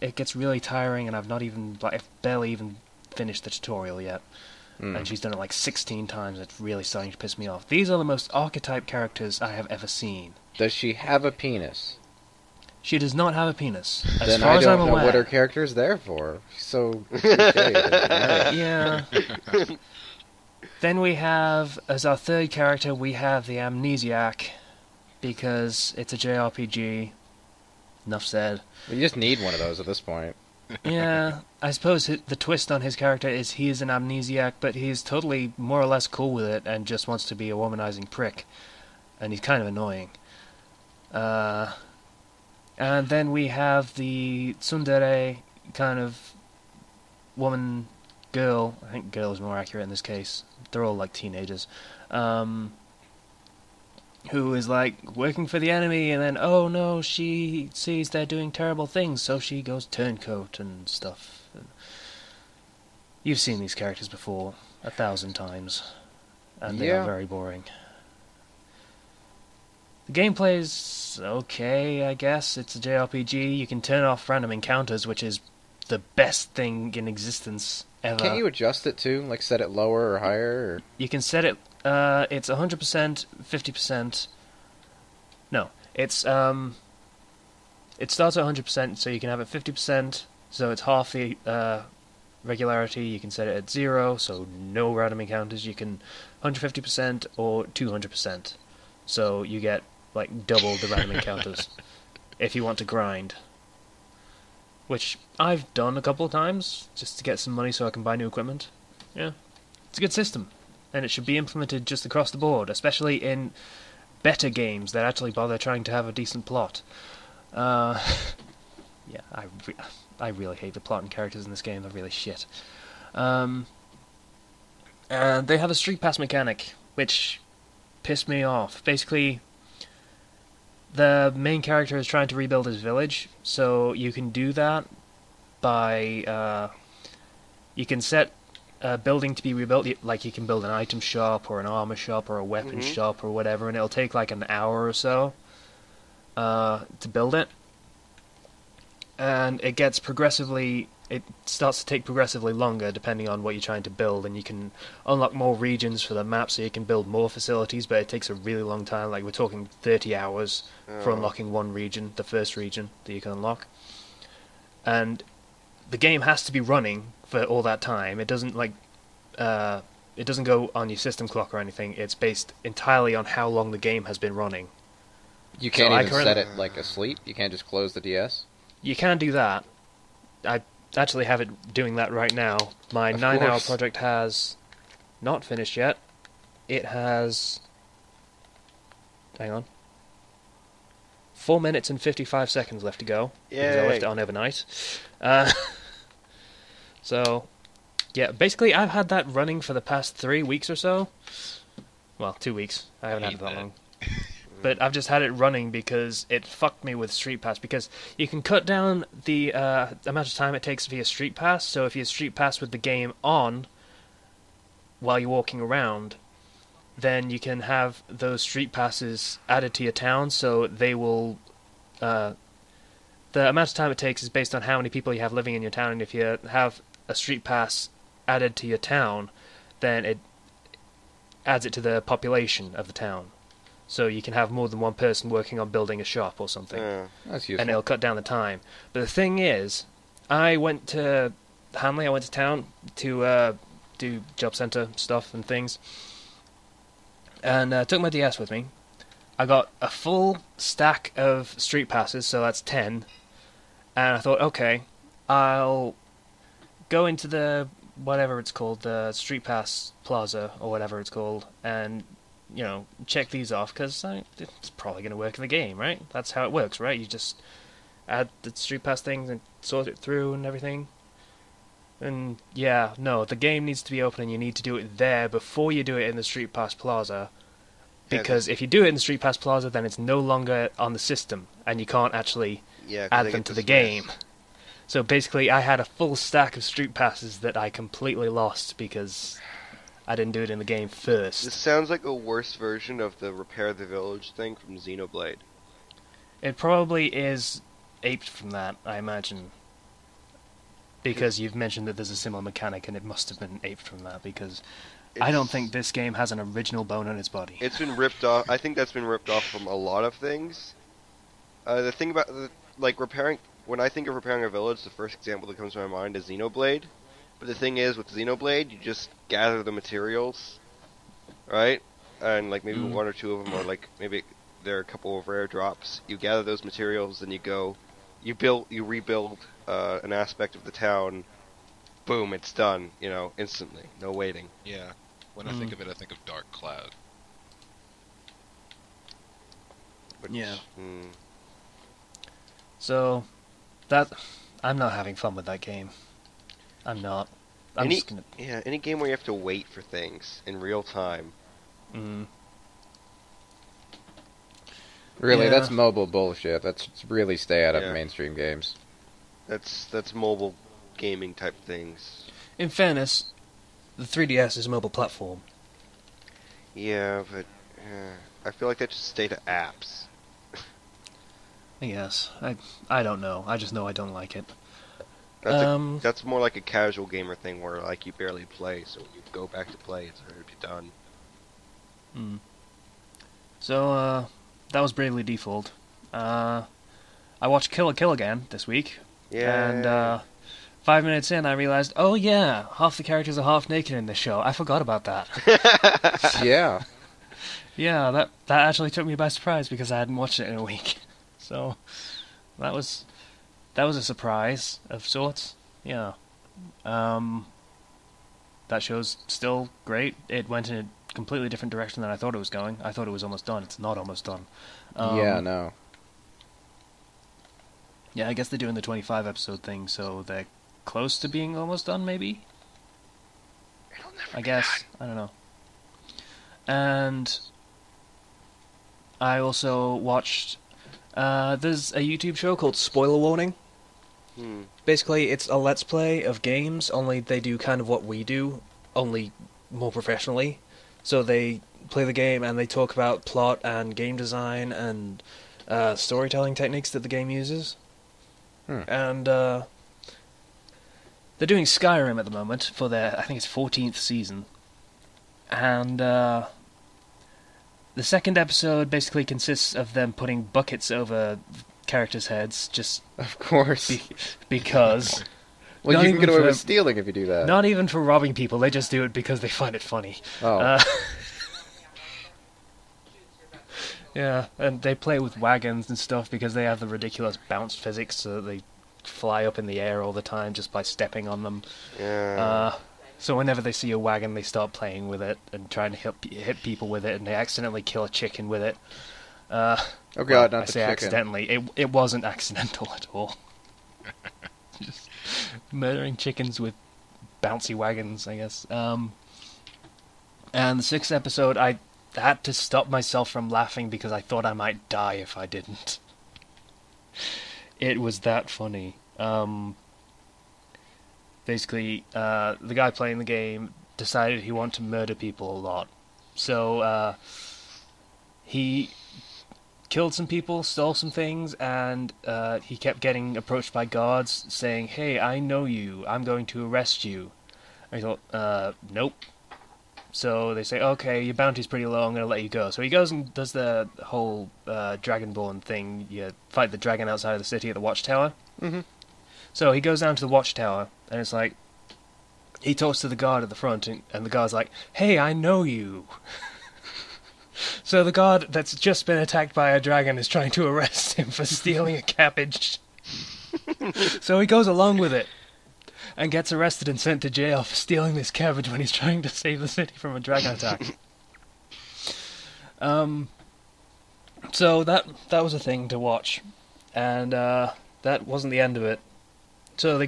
It gets really tiring, and I've barely even finished the tutorial yet. And she's done it like 16 times. It's really starting to piss me off. These are the most archetype characters I have ever seen. Does she have a penis? She does not have a penis, as Then far I as I'm don't know aware. what her character's there for. She's so cliche. Yeah. Then we have, as our third character, we have the Amnesiac, because it's a JRPG. Enough said. You just need one of those at this point. Yeah, I suppose the twist on his character is he is an amnesiac, but he's totally more or less cool with it and just wants to be a womanizing prick. And he's kind of annoying. And then we have the tsundere kind of woman, girl. I think girl is more accurate in this case. They're all like teenagers. Who is like working for the enemy, and then oh no, she sees they're doing terrible things, so she goes turncoat and stuff. You've seen these characters before 1,000 times, and they are Yeah. very boring. The gameplay's okay, I guess. It's a JRPG. You can turn off random encounters, which is the best thing in existence ever. Can't you adjust it too? Like set it lower or higher? Or... You can set it. It's 100%, 50%. No, it's It starts at 100%, so you can have it 50%, so it's half the regularity. You can set it at 0, so no random encounters. You can 150% or 200%, so you get like double the random encounters if you want to grind. Which I've done a couple of times just to get some money so I can buy new equipment. Yeah, it's a good system, and it should be implemented just across the board, especially in better games that actually bother trying to have a decent plot. Yeah, I really hate the plot and characters in this game. They're really shit. And they have a street pass mechanic, which pissed me off. Basically, the main character is trying to rebuild his village, so you can do that by you can set a building to be rebuilt. Like you can build an item shop or an armor shop or a weapon shop or whatever, and it'll take like an hour or so to build it. And it gets progressively. It starts to take progressively longer depending on what you're trying to build, and you can unlock more regions for the map so you can build more facilities, but it takes a really long time. Like we're talking 30 hours for unlocking one region, the first region that you can unlock. And the game has to be running for all that time. It doesn't it doesn't go on your system clock or anything. It's based entirely on how long the game has been running. You can't even set it like asleep? You can't just close the DS? You can do that. I actually have it doing that right now. My 9-hour project has not finished yet. It has... Hang on. 4 minutes and 55 seconds left to go. Because I left it on overnight. So, yeah, basically I've had that running for the past 3 weeks or so. Well, 2 weeks. I haven't had it that long. But I've just had it running because it fucked me with Street Pass, because you can cut down the amount of time it takes via Street Pass. So if you Street Pass with the game on while you're walking around, then you can have those Street Passes added to your town, so they will... the amount of time it takes is based on how many people you have living in your town, and if you have a Street Pass added to your town, then it adds it to the population of the town. So you can have more than one person working on building a shop or something. That's useful. And it'll cut down the time. But the thing is, I went to Hanley, I went to town to do job centre stuff and things. And took my DS with me. I got a full stack of Street Passes, so that's 10. And I thought, okay, I'll go into the, whatever it's called, the Street Pass Plaza, or whatever it's called, and... check these off, because it's probably going to work in the game, right? That's how it works, right? You just add the Street Pass things and sort it through and everything. And, yeah, no, the game needs to be open and you need to do it there before you do it in the Street Pass Plaza. Because if you do it in the Street Pass Plaza, then it's no longer on the system, and you can't actually add them to the game. So basically, I had a full stack of Street Passes that I completely lost because... I didn't do it in the game first. This sounds like a worse version of the Repair the Village thing from Xenoblade. It probably is aped from that, I imagine. Because you've mentioned that there's a similar mechanic, and it must have been aped from that, because I don't think this game has an original bone in its body. It's been ripped off. I think that's been ripped off from a lot of things. The thing about, repairing... When I think of repairing a village, the first example that comes to my mind is Xenoblade. But the thing is, with Xenoblade, you just gather the materials, right? And maybe one or two of them, or maybe there are a couple of rare drops. You gather those materials, and you rebuild an aspect of the town. Boom, it's done. Instantly, no waiting. Yeah. When I think of it, I think of Dark Cloud. Yeah. So, I'm not having fun with that game. I'm not. Any game where you have to wait for things in real time. Really, that's mobile bullshit. That's really stay out of mainstream games. That's mobile gaming type things. In fairness, the 3DS is a mobile platform. Yeah, but I feel like that should stay to apps. Yes, I don't know. I just know I don't like it. That's more like a casual gamer thing where you barely play, so when you go back to play, it's already done. So that was Bravely Default. I watched Kill la Kill again this week. Yeah. And 5 minutes in, I realized, oh yeah, half the characters are half naked in this show. I forgot about that. Yeah. Yeah, that actually took me by surprise because I hadn't watched it in a week. So that was a surprise of sorts. Yeah. That show's still great. It went in a completely different direction than I thought it was going. I thought it was almost done. It's not almost done. Yeah, no. Yeah, I guess they're doing the 25 episode thing, so they're close to being almost done, maybe? I guess. I don't know. And I also watched There's a YouTube show called Spoiler Warning. Basically, it's a let's play of games, only they do kind of what we do, only more professionally. So they play the game and they talk about plot and game design and storytelling techniques that the game uses. And they're doing Skyrim at the moment for their, I think it's 14th season. And the second episode basically consists of them putting buckets over characters' heads, just Of course. because. Well, Not you can get even away for- with stealing if you do that. Not even for robbing people, they just do it because they find it funny. Oh. Yeah, and they play with wagons and stuff because they have the ridiculous bounce physics, so they fly up in the air all the time just by stepping on them. Yeah. So whenever they see a wagon, they start playing with it and trying to hit people with it, and they accidentally kill a chicken with it. Oh god, Well, not I the say chicken. accidentally. It wasn't accidental at all. Just murdering chickens with bouncy wagons, I guess. And the sixth episode, I had to stop myself from laughing because I thought I might die if I didn't. It was that funny. Basically, the guy playing the game decided he wanted to murder people a lot. So, he killed some people, stole some things, and he kept getting approached by guards saying, "Hey, I know you. I'm going to arrest you." And he thought, nope. So they say, "Okay, your bounty's pretty low, I'm going to let you go." So he goes and does the whole Dragonborn thing. You fight the dragon outside of the city at the Watchtower. Mm-hmm. So he goes down to the Watchtower, and it's like, he talks to the guard at the front, and the guard's like, "Hey, I know you." So the guard that's just been attacked by a dragon is trying to arrest him for stealing a cabbage. So he goes along with it, and gets arrested and sent to jail for stealing this cabbage when he's trying to save the city from a dragon attack. So that was a thing to watch, and that wasn't the end of it. So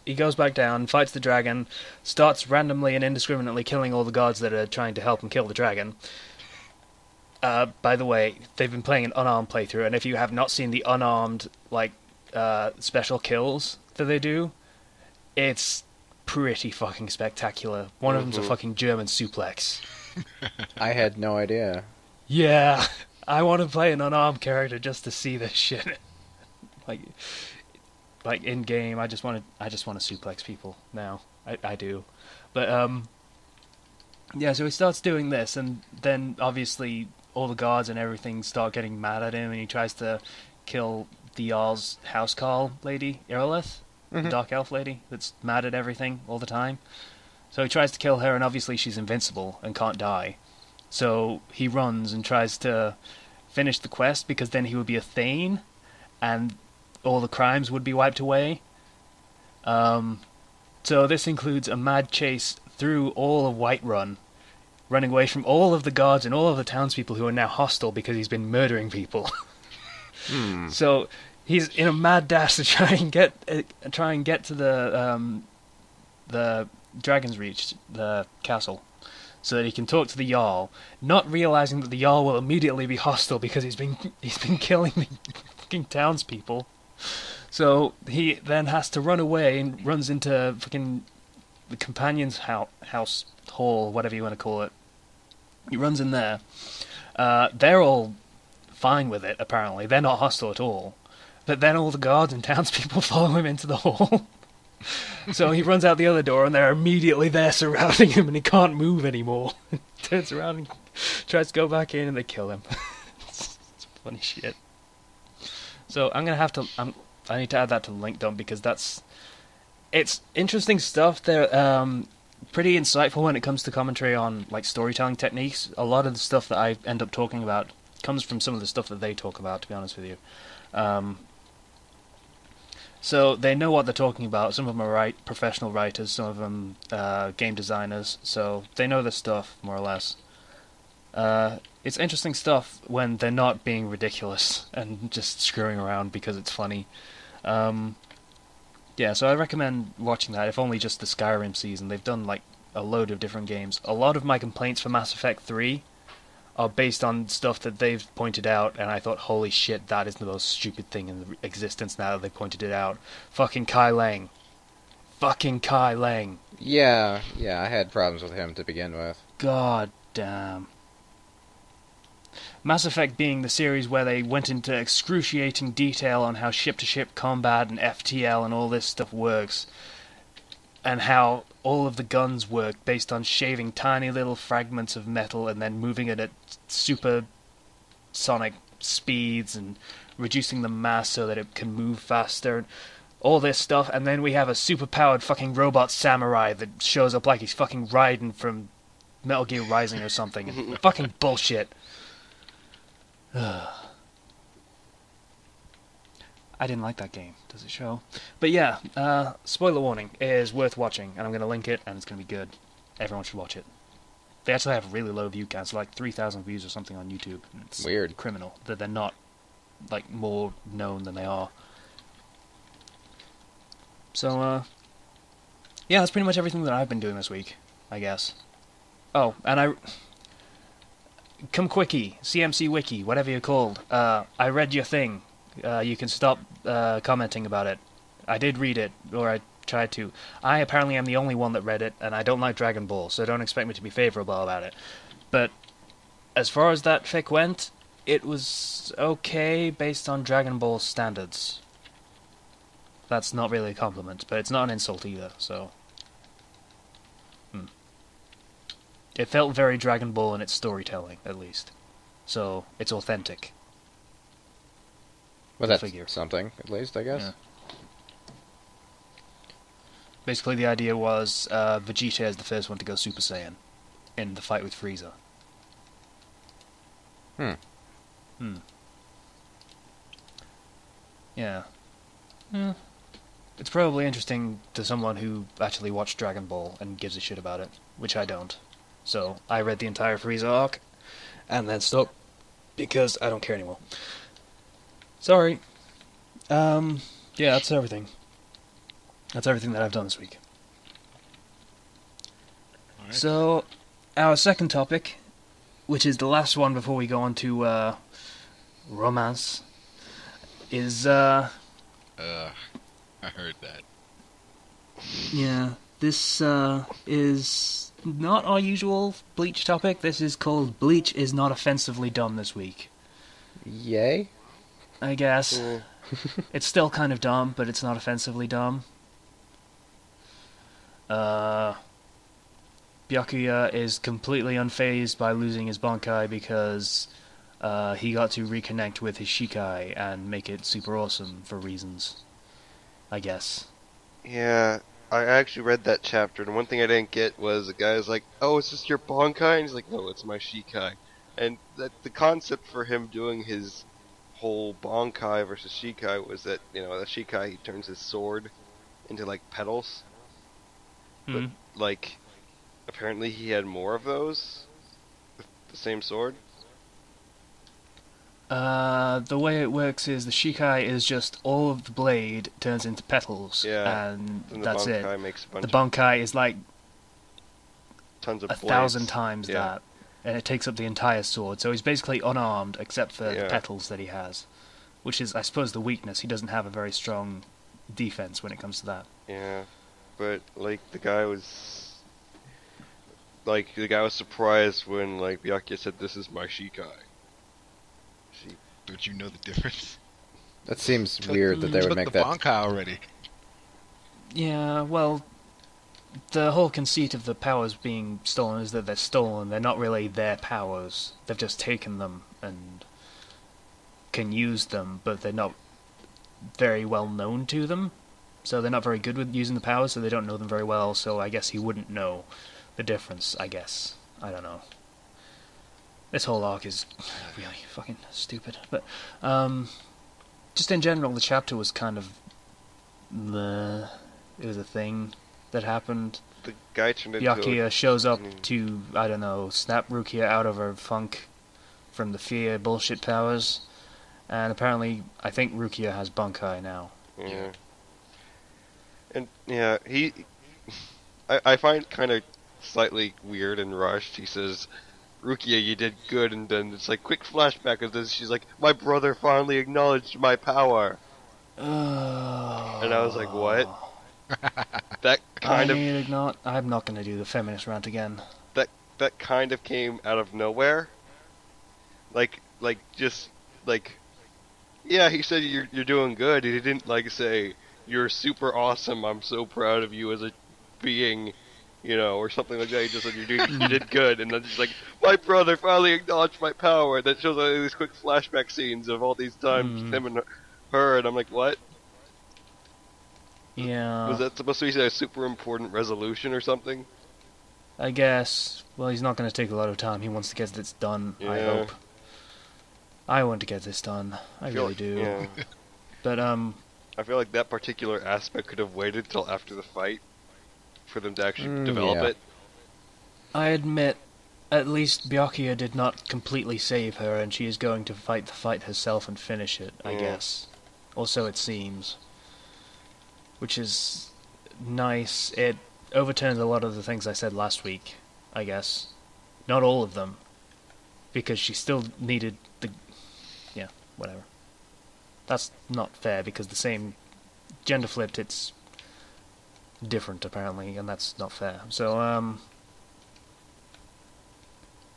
he goes back down, fights the dragon, starts randomly and indiscriminately killing all the guards that are trying to help him kill the dragon. By the way, they've been playing an unarmed playthrough, and if you have not seen the unarmed special kills that they do, it's pretty fucking spectacular. One of them's a fucking German suplex. I had no idea. Yeah, I want to play an unarmed character just to see this shit. Like in game, I just want to suplex people now. I do, but yeah. So he starts doing this, and then obviously all the guards and everything start getting mad at him, and he tries to kill the Jarl's housecarl lady, Irilith, the dark elf lady that's mad at everything all the time. So he tries to kill her, and obviously she's invincible and can't die. So he runs and tries to finish the quest, because then he would be a Thane, and all the crimes would be wiped away. So this includes a mad chase through all of Whiterun, running away from all of the guards and all of the townspeople who are now hostile because he's been murdering people. So he's in a mad dash to try and get to the Dragon's Reach, the castle, so that he can talk to the Jarl, not realizing that the Jarl will immediately be hostile because he's been killing the fucking townspeople. So he then has to run away and runs into fucking the companion's house, hall, whatever you want to call it. He runs in there. They're all fine with it, apparently. They're not hostile at all. But then all the guards and townspeople follow him into the hall. So he runs out the other door, and they're immediately there surrounding him, and he can't move anymore. Turns around and tries to go back in, and they kill him. It's funny shit. So I'm gonna have to. I need to add that to the link dump, because it's interesting stuff. They're pretty insightful when it comes to commentary on like storytelling techniques. A lot of the stuff that I end up talking about comes from some of the stuff that they talk about, to be honest with you. So they know what they're talking about. Some of them are professional writers, some of them game designers, so they know their stuff, more or less. It's interesting stuff when they're not being ridiculous and just screwing around because it's funny. Yeah, so I recommend watching that, if only just the Skyrim season. They've done like a load of different games. A lot of my complaints for Mass Effect 3 are based on stuff that they've pointed out, and I thought, holy shit, that is the most stupid thing in existence now that they pointed it out. Fucking Kai Lang. Fucking Kai Lang. Yeah, I had problems with him to begin with. God damn. Mass Effect being the series where they went into excruciating detail on how ship-to-ship combat and FTL and all this stuff works, and how all of the guns work based on shaving tiny little fragments of metal and then moving it at super sonic speeds and reducing the mass so that it can move faster. All this stuff, and then we have a super-powered fucking robot samurai that shows up like he's fucking Raiden from Metal Gear Rising or something. Fucking bullshit. I didn't like that game. Does it show? But yeah, spoiler warning, it is worth watching, and I'm going to link it, and it's going to be good. Everyone should watch it. They actually have really low view counts, like 3,000 views or something on YouTube. It's weird. Criminal that they're not like more known than they are. So, yeah, that's pretty much everything that I've been doing this week, I guess. Oh, and Come Quickie, CMC Wiki, whatever you're called. I read your thing. You can stop commenting about it. I did read it, or I tried to. I apparently am the only one that read it, and I don't like Dragon Ball, so don't expect me to be favourable about it. But as far as that fic went, it was okay based on Dragon Ball standards. That's not really a compliment, but it's not an insult either, so... It felt very Dragon Ball in its storytelling, at least. So, it's authentic. Well, that's something, at least, I guess. Yeah. Basically, the idea was Vegeta is the first one to go Super Saiyan in the fight with Frieza. Yeah. It's probably interesting to someone who actually watched Dragon Ball and gives a shit about it, which I don't. So, I read the entire Frieza arc, and then stopped, because I don't care anymore. Sorry. Yeah, that's everything. That's everything that I've done this week. All right. So, our second topic, which is the last one before we go on to, romance, is, I heard that. yeah, this, is not our usual Bleach topic. This is called Bleach is Not Offensively Dumb This Week. Yay? I guess. It's still kind of dumb, but it's not offensively dumb. Byakuya is completely unfazed by losing his Bankai because he got to reconnect with his Shikai and make it super awesome for reasons. I guess. Yeah, I actually read that chapter, and one thing I didn't get was the guy's like, "Oh, it's just your Bankai?" And he's like, "No, it's my Shikai." And the concept for him doing his whole Bankai versus Shikai was that, the Shikai, he turns his sword into, like, petals. But, like, apparently he had more of those with the same sword. The way it works is the Shikai is just all of the blade turns into petals, and that's it. Makes a bunch the Bankai is like tons of 1,000 times that, and it takes up the entire sword. So he's basically unarmed except for the petals that he has, which is, I suppose, the weakness. He doesn't have a very strong defense when it comes to that. Yeah, but like the guy was surprised when Byakuya said, "This is my Shikai." Don't you know the difference? That seems weird that they would make that. Bankai already. Yeah, well, the whole conceit of the powers being stolen is that they're stolen. They're not really their powers. They've just taken them and can use them, but they're not very well known to them. So they're not very good with using the powers, so they don't know them very well, so I guess he wouldn't know the difference, I guess. I don't know. This whole arc is really fucking stupid. But, just in general, the chapter was kind of... It was a thing that happened. The guy turned into Byakuya shows up to, I don't know, snap Rukia out of her funk from the fear bullshit powers. And apparently, I think Rukia has Bankai now. Yeah. And, yeah, I find kind of slightly weird and rushed. He says, Rukia, you did good, and then it's like quick flashback of this. She's like, my brother finally acknowledged my power, and I was like, what? That kind of I'm not going to do the feminist rant again. That kind of came out of nowhere. Just yeah, he said you're doing good. He didn't like say you're super awesome. I'm so proud of you as a being, or something like that. He just said you did good, and then she's like, my brother finally acknowledged my power. That shows like, these quick flashback scenes of all these times him and her, and I'm like, what? Yeah. Was that supposed to be a super important resolution or something? I guess. Well, he's not going to take a lot of time. He wants to get this done, I hope. I want to get this done. I really do. Yeah. But, I feel like that particular aspect could have waited till after the fight for them to actually develop it. I admit, at least Byakuya did not completely save her, and she is going to fight the fight herself and finish it, I guess. Or so it seems. Which is nice. It overturns a lot of the things I said last week, I guess. Not all of them. Because she still needed the... Yeah, whatever. That's not fair, because the same gender flipped, it's different, apparently, and that's not fair. So,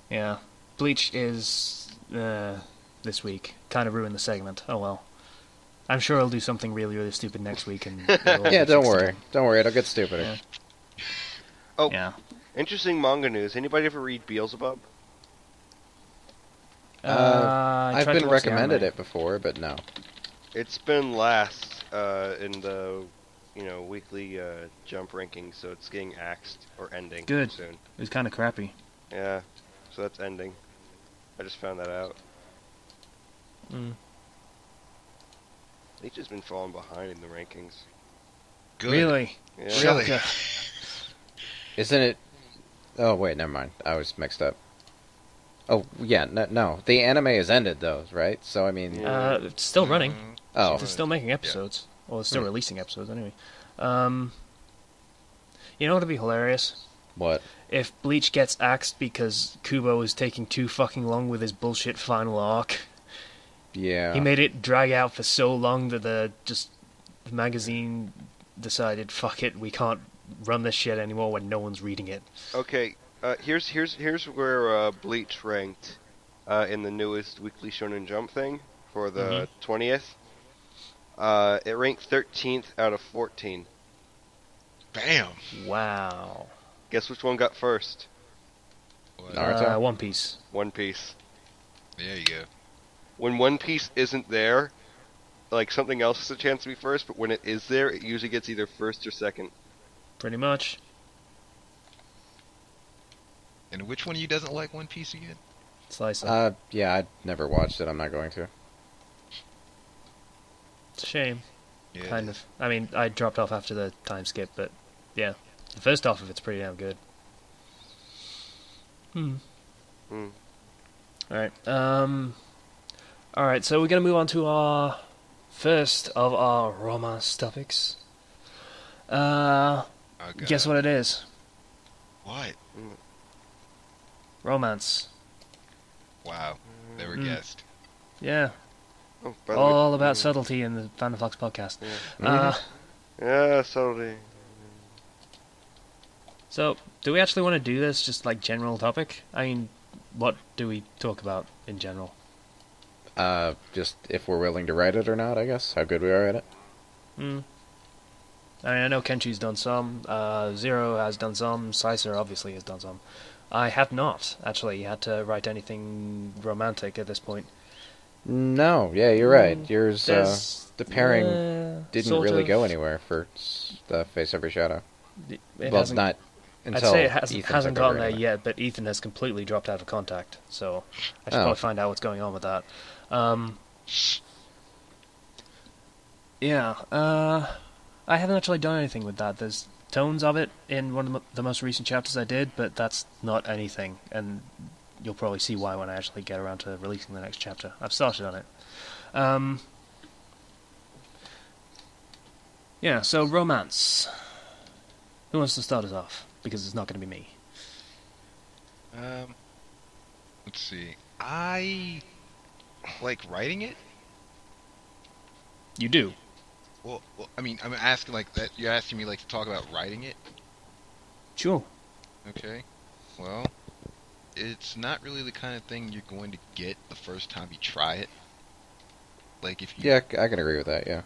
yeah. Bleach is, this week. Kind of ruined the segment. Oh well. I'm sure I'll do something really, really stupid next week, and... Yeah, don't worry. Don't worry, it'll get stupider. Yeah. Oh, yeah. Interesting manga news. Anybody ever read Beelzebub? I've been recommended it before, but no. It's been last in the weekly jump ranking, so it's getting axed or ending Good. soon. It was kind of crappy. Yeah, so that's ending. I just found that out. They've just been falling behind in the rankings. Good. Really? Yeah. Really? Isn't it... Oh, wait, never mind. I was mixed up. Oh, yeah, no. The anime has ended, though, right? So, I mean... It's still running. Oh. It's still making episodes. Or it's still releasing episodes, anyway. You know what would be hilarious? What? If Bleach gets axed because Kubo is taking too fucking long with his bullshit final arc. Yeah. He made it drag out for so long that the magazine decided, fuck it, we can't run this shit anymore when no one's reading it. Okay, here's where Bleach ranked in the newest Weekly Shonen Jump thing for the 20th. It ranked 13th out of 14. Bam. Wow. Guess which one got first? What? Naruto? One Piece. One Piece. There you go. When One Piece isn't there, like something else has a chance to be first, but when it is there, it usually gets either first or second. Pretty much. And which one of you doesn't like One Piece again? Slicer. Yeah, I never watched it. I'm not going to. It's a shame. Yeah. Kind of. I mean, I dropped off after the time skip, but yeah. The first half of it's pretty damn good. Alright. Alright, so we're going to move on to our first of our romance topics. Okay. Guess what it is? What? Romance. Wow. Never guessed. Yeah. Oh, by the way, All about subtlety in the Fandom Flux podcast. yeah, subtlety. So, do we actually want to do this, just like general topic? I mean, what do we talk about in general? Just if we're willing to write it or not, I guess. How good we are at it. I mean, I know Kenchi's done some, Zero has done some, Slicer obviously has done some. I have not, actually, had to write anything romantic at this point. No, yeah, you're right. Yours, There's- the pairing didn't sort really of. go anywhere for the Face Every Shadow. It Well, hasn't, not I'd until say it Ethan hasn't took over gotten there anyway. yet, but Ethan has completely dropped out of contact, so I should Oh. probably find out what's going on with that. Yeah, I haven't actually done anything with that. There's tones of it in one of the most recent chapters I did, but that's not anything, and you'll probably see why when I actually get around to releasing the next chapter. I've started on it. Yeah, so romance. Who wants to start us off? Because it's not going to be me. let's see. I like writing it. You do. Well, I mean, I'm asking like that. You're asking me like to talk about writing it. Sure. Okay. Well, it's not really the kind of thing you're going to get the first time you try it. Like if you Yeah, I can agree with that. Yeah.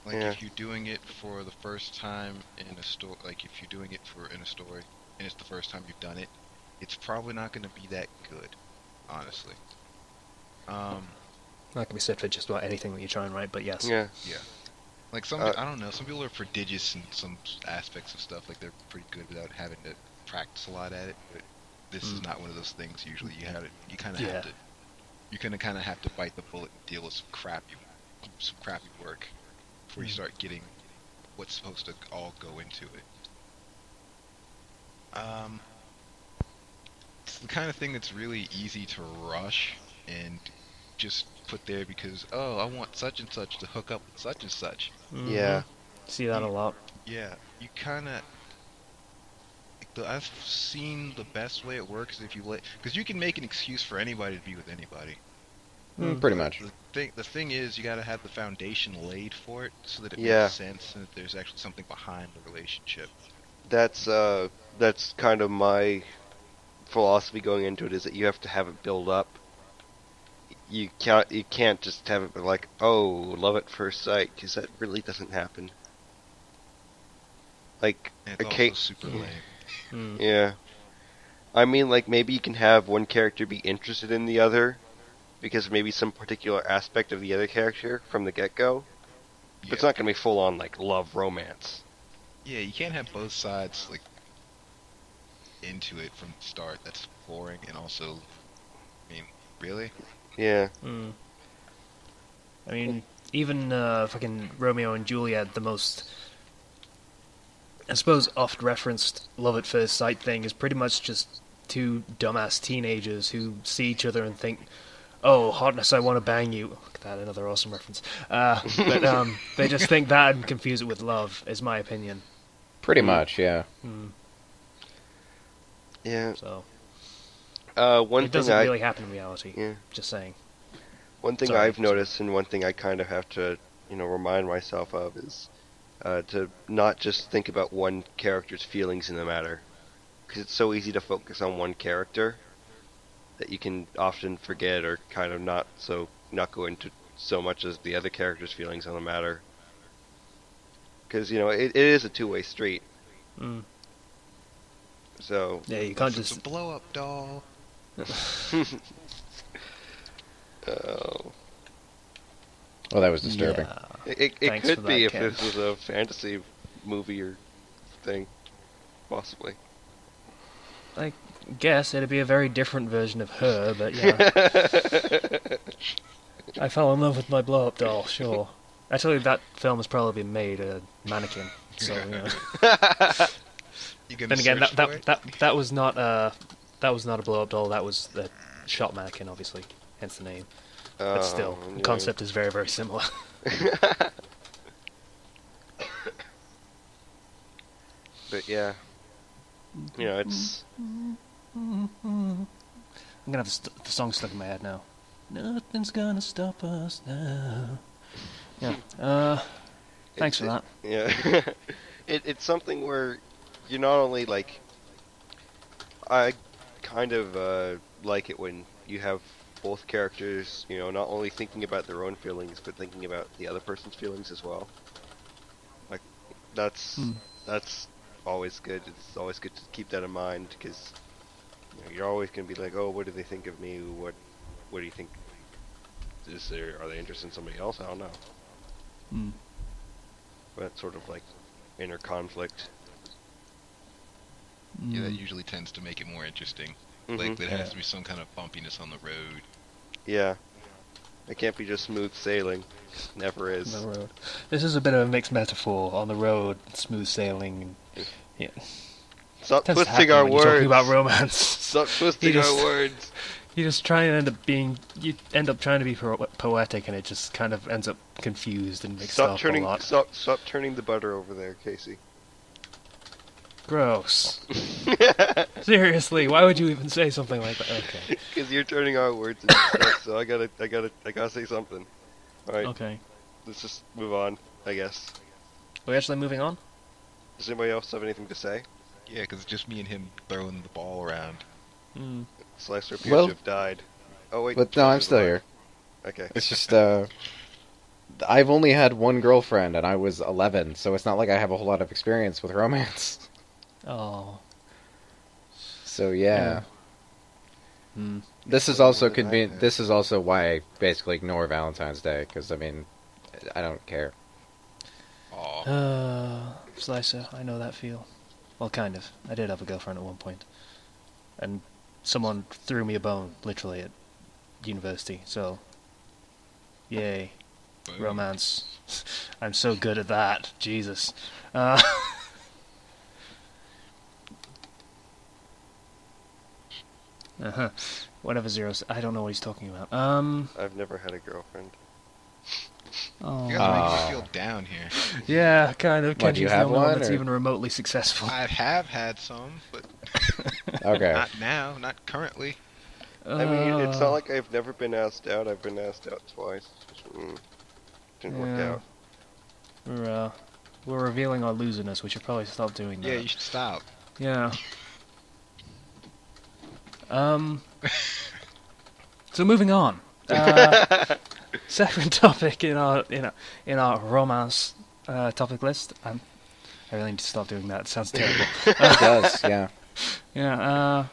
Like Yeah. if you're doing it for the first time in a story, like if you're doing it in a story, and it's the first time you've done it, it's probably not going to be that good, honestly. That can be said for just about anything that you try and write, but yes. Yeah. Yeah. Like I don't know, some people are prodigious in some aspects of stuff, like they're pretty good without having to practice a lot at it, but this is not one of those things usually. You kind of have to, you kind of have to bite the bullet and deal with some crappy work before you start getting what's supposed to all go into it. It's the kind of thing that's really easy to rush and just put there because, oh, I want such and such to hook up with such and such. Mhm. Yeah. See that a lot. Yeah, you kind of... I've seen the best way it works if you let... Because you can make an excuse for anybody to be with anybody. Pretty much. The thing is, you gotta have the foundation laid for it so that it Yeah. makes sense and that there's actually something behind the relationship. That's kind of my philosophy going into it, is that you have to have it build up. You can't just have it be like, oh, love at first sight, because that really doesn't happen. Like, And it's okay, also super lame. Mm. yeah. I mean, like, maybe you can have one character be interested in the other because of maybe some particular aspect of the other character from the get-go. But it's not going to be full-on, like, love romance. Yeah, you can't have both sides, like, into it from the start. That's boring, and also, I mean, really? Yeah. Mm. I mean, even fucking Romeo and Juliet, the most, I suppose, oft-referenced love at first sight thing is pretty much just two dumbass teenagers who see each other and think, oh, hotness, I want to bang you. Look at that, another awesome reference. But they just think that and confuse it with love, is my opinion. Pretty much, yeah. Mm. Yeah. So One it thing doesn't really happen in reality. Yeah. Just saying. One thing Sorry. I've noticed, and one thing I kind of have to, remind myself of, is to not just think about one character's feelings in the matter, because it's so easy to focus on one character that you can often forget or kind of not go into so much as the other character's feelings on the matter. Because it is a two-way street. Mm. So Yeah, you can't It's just. a blow-up doll. oh. Well, that was disturbing. Yeah. It Thanks could for be that, if Ken. this was a fantasy movie or thing, possibly. I guess it'd be a very different version of her, but yeah. I fell in love with my blow-up doll, sure. Actually, that film has probably been made a mannequin, so You gonna Then again, search for it? that was not a blow-up doll. That was the shot mannequin, obviously, hence the name. But still, the concept is very, very similar. But yeah, it's I'm gonna have the song stuck in my head now. Nothing's gonna stop us now. Yeah. Thanks for that. Yeah, it's something where you're not only like, I kind of like it when you have both characters, not only thinking about their own feelings, but thinking about the other person's feelings as well. Like, that's always good. It's always good to keep that in mind, because you're always going to be like, oh, what do they think of me? What do you think? Are they interested in somebody else? I don't know. Mm. But sort of like inner conflict. Yeah, that usually tends to make it more interesting. Like, there has to be some kind of bumpiness on the road. Yeah. It can't be just smooth sailing. Never is. On the road. This is a bit of a mixed metaphor. On the road, smooth sailing. Yeah. Stop Tends to twisting happen our when you're talking words. about romance. Stop twisting You just- our words. You just try and you end up trying to be poetic, and it just kind of ends up confused and mixed up a lot. Stop turning the butter over there, Casey. Gross. Seriously, why would you even say something like that? Okay. Because you're turning our words into stuff, so I gotta say something. Alright, Okay. let's just move on, I guess. Are we actually moving on? Does anybody else have anything to say? Yeah, because it's just me and him throwing the ball around. Hmm. Slicer appears Well- to have died. Oh wait, But no, I'm Slicer's still alive. here. Okay. It's just, I've only had one girlfriend, and I was 11, so it's not like I have a whole lot of experience with romance. Oh. So yeah. Hmm. This is Well, also more than I have. This is also why I basically ignore Valentine's Day, because, I mean, I don't care. Aw. Slicer, I know that feel. Well, kind of. I did have a girlfriend at one point. And someone threw me a bone, literally, at university, so... Yay. Boom. Romance. I'm so good at that. Jesus. Uh-huh. Whatever Zero's... I don't know what he's talking about. I've never had a girlfriend. Oh. You guys make Oh. me feel down here. Yeah, kind of. What, do you Kenchi's the have only one one, that's or- even remotely successful. I have had some, but Okay. not now, not currently. I mean, it's not like I've never been asked out. I've been asked out twice. Didn't work Yeah. out. We're revealing our loserness. We should probably stop doing that. Yeah, you should stop. Yeah. So moving on. Second topic in our romance topic list. I really need to stop doing that. It sounds terrible. It does, yeah. Yeah.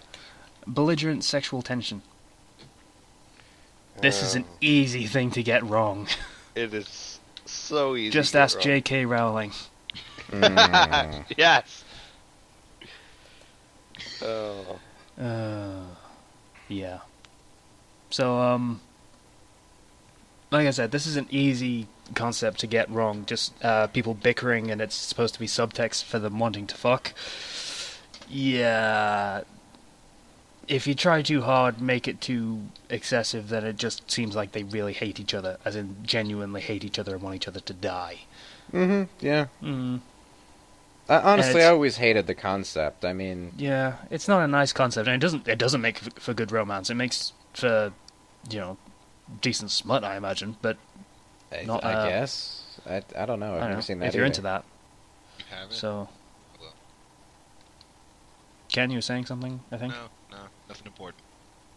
Belligerent sexual tension. This is an Oh, easy thing to get wrong. It is so easy. Just to get ask wrong. J.K. Rowling. Mm. Yes. Oh. Yeah. So, like I said, this is an easy concept to get wrong. Just people bickering, and it's supposed to be subtext for them wanting to fuck. Yeah. If you try too hard, make it too excessive, then it just seems like they really hate each other, as in genuinely hate each other and want each other to die. Mm-hmm, yeah. Mm. Honestly, it's- I always hated the concept. I mean, Yeah, it's not a nice concept, and it doesn't make for good romance. It makes for, decent smut, I imagine. But Not, I guess. I don't know. I've I don't never know seen that if you're either. into that. You have it? So, Hello. Ken, you were saying something? I think. No, nothing important.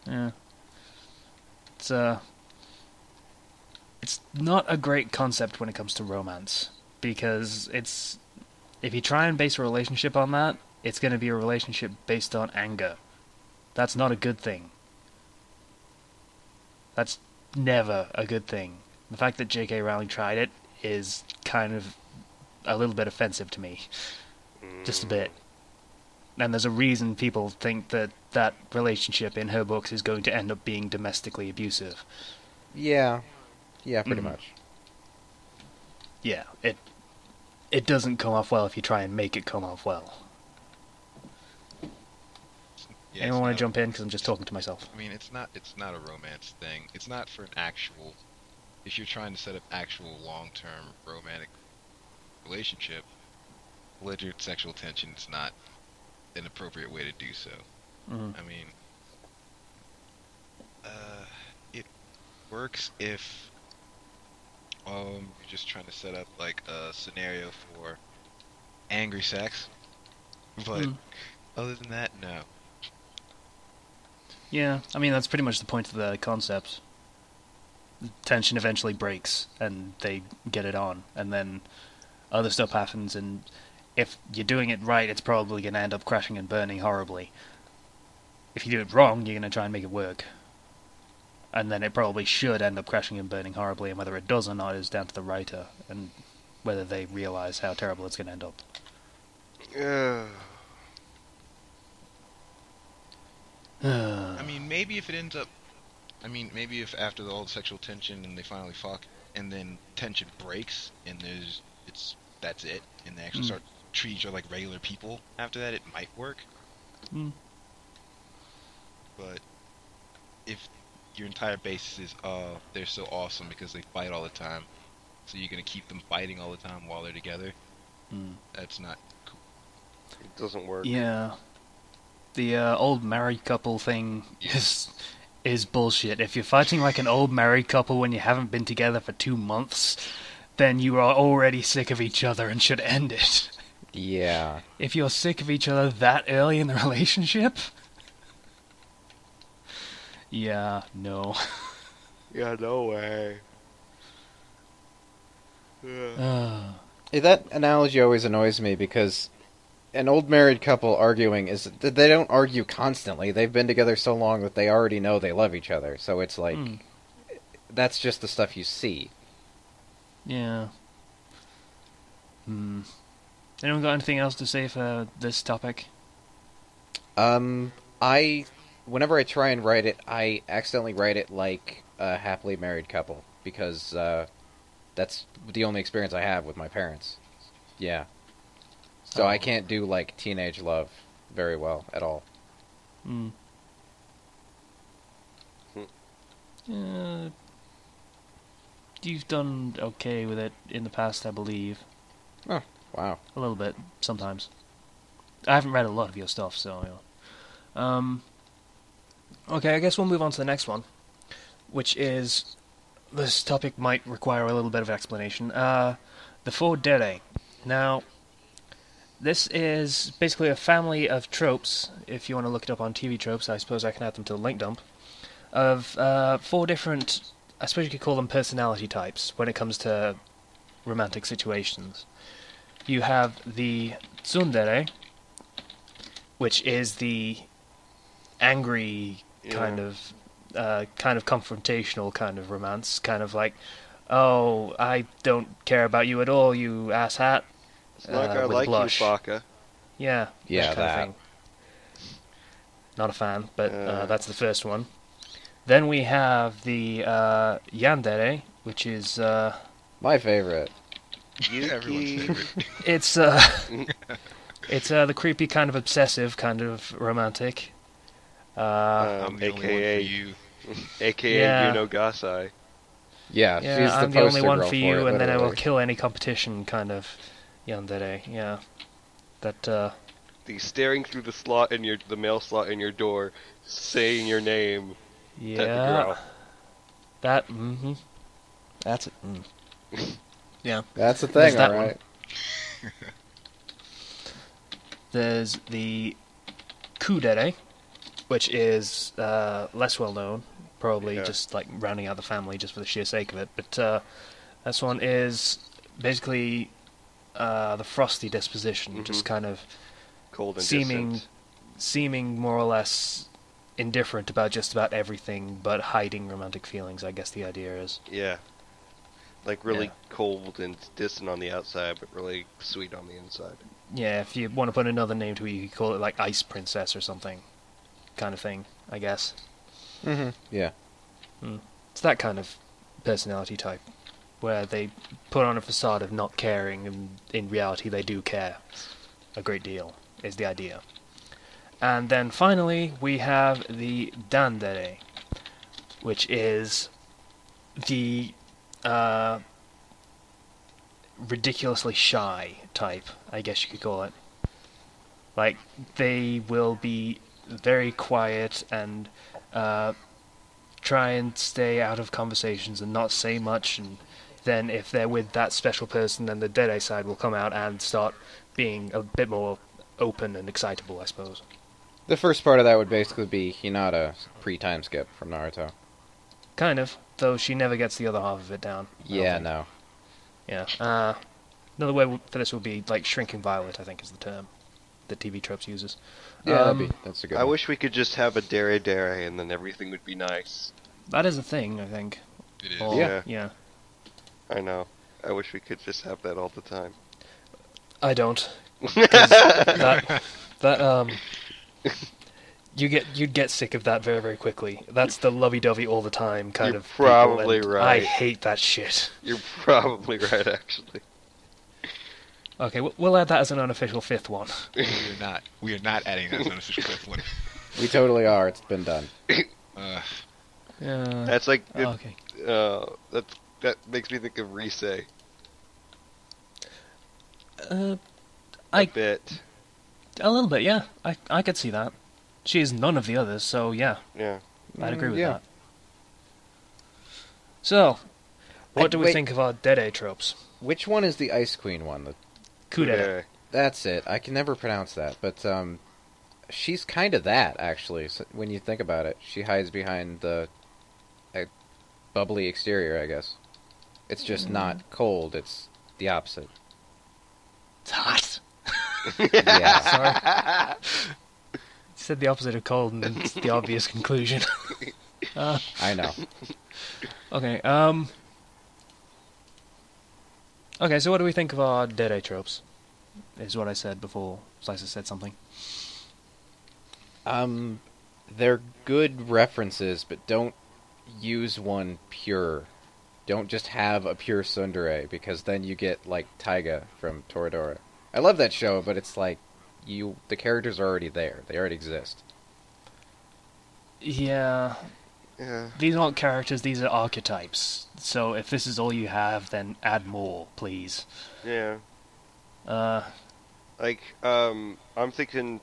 Yeah. It's not a great concept when it comes to romance, because if you try and base a relationship on that, it's going to be a relationship based on anger. That's not a good thing. That's never a good thing. The fact that J.K. Rowling tried it is kind of a little bit offensive to me. Just a bit. And there's a reason people think that that relationship in her books is going to end up being domestically abusive. Yeah. Yeah, pretty Mhm. much. Yeah, it doesn't come off well if you try and make it come off well. Yeah, Anyone it's want not to jump in? Because I'm just talking to myself. I mean, it's not a romance thing. It's not for an actual. If you're trying to set up actual long-term romantic relationship, belligerent sexual tension is not an appropriate way to do so. Mhm. I mean, it works if you're just trying to set up like a scenario for angry sex, but Mm. other than that, no. Yeah, I mean, that's pretty much the point of the concept. The tension eventually breaks, and they get it on, and then other stuff happens, and if you're doing it right, it's probably going to end up crashing and burning horribly. If you do it wrong, you're going to try and make it work. And then it probably should end up crashing and burning horribly, and whether it does or not is down to the writer, and whether they realize how terrible it's going to end up. I mean, maybe if it ends up, maybe if after all the sexual tension and they finally fuck, and then tension breaks, and that's it, and they actually start treating each other like regular people after that, it might work. Mm. But if your entire basis is, they're so awesome because they fight all the time, so you're gonna keep them fighting all the time while they're together, Mm. that's not cool. It doesn't work. Yeah. The old married couple thing is bullshit. If you're fighting like an old married couple when you haven't been together for 2 months, then you are already sick of each other and should end it. Yeah. If you're sick of each other that early in the relationship, yeah, no. Yeah, no way. That analogy always annoys me because an old married couple arguing is that they don't argue constantly. They've been together so long that they already know they love each other. So it's like, that's just the stuff you see. Yeah. Anyone got anything else to say for this topic? Whenever I try and write it, I accidentally write it like a happily married couple because that's the only experience I have with my parents. Yeah. So I can't do like teenage love very well at all. You've done okay with it in the past, I believe. Oh, wow. A little bit, sometimes. I haven't read a lot of your stuff, so... Okay, I guess we'll move on to the next one, which is... This topic might require a little bit of explanation. The Four Dere. Now, this is basically a family of tropes. If you want to look it up on TV tropes, I suppose I can add them to the link dump. Of 4 different... I suppose you could call them personality types when it comes to romantic situations. You have the tsundere, which is the angry kind of confrontational kind of romance, kind of like, oh, I don't care about you at all, you asshat. It's like I like you, Baka. Yeah, yeah, kind of thing. Not a fan, but that's the first one. Then we have the yandere, which is my favorite. Everyone's favorite. It's it's the creepy kind of obsessive kind of romantic. I'm the only one for you. AKA Yeah. Yuno Gasai. Yeah, Yeah, she's I'm the the only poster one girl for you, it, and then I will literally. kill any competition kind of yandere. Yeah, that. The staring through the slot in the mail slot in your door, saying your name. Type of Yeah, girl. that. That's it. Yeah. That's the There's thing, that alright. There's the kudere, which is less well known, probably just like rounding out the family just for the sheer sake of it. But this one is basically the frosty disposition, just kind of Cold and seeming distant. more or less indifferent about just about everything, but hiding romantic feelings. I guess the idea is. Yeah. Like really Yeah. cold and distant on the outside, but really sweet on the inside. Yeah, if you want to put another name to it, you could call it like Ice Princess or something, kind of thing. I guess. Yeah. It's that kind of personality type, where they put on a facade of not caring, and in reality they do care a great deal, is the idea. And then finally, we have the dandere, which is the ridiculously shy type, I guess you could call it. Like, they will be very quiet and try and stay out of conversations and not say much, and then if they're with that special person, then the Dere side will come out and start being a bit more open and excitable, I suppose. The first part of that would basically be Hinata pre-time skip from Naruto. Kind of, though she never gets the other half of it down. I don't Yeah, think. no. Yeah. Another way for this would be like shrinking violet, I think is the term that TV tropes uses. Yeah, that's a good I one. wish we could just have a Dere Dere and then everything would be nice. That is a thing, I think. It is. Or- Yeah. Yeah. I know. I wish we could just have that all the time. I don't. 'Cause that you'd get sick of that very, very quickly. That's the lovey-dovey all the time kind You're of people, probably and right. I hate that shit. You're probably right, actually. Okay, we'll add that as an unofficial fifth one. We are not adding that as an official fifth one. We totally are. It's been done. Yeah. That's like Okay. that makes me think of Risei a I bit. a little bit, yeah. I could see that. She is none of the others, so yeah, Yeah. I'd agree with yeah. that. So, what do we wait. think of our Dede tropes? Which one is the Ice Queen one? Kudede. That's it. I can never pronounce that, but she's kind of that, actually, so when you think about it. She hides behind the bubbly exterior, I guess. It's just not cold, it's the opposite. It's hot. Yeah. Sorry. You said the opposite of cold, and it's the obvious conclusion. I know. Okay, Okay, so what do we think of our Dede tropes? Is what I said before Slicer said something. They're good references, but don't use one pure. Don't just have a pure tsundere, because then you get, like, Taiga from Toradora. I love that show, but it's like, the characters are already there. They already exist. Yeah. Yeah. These aren't characters, these are archetypes. So if this is all you have, then add more, please. Yeah. Uh, I'm thinking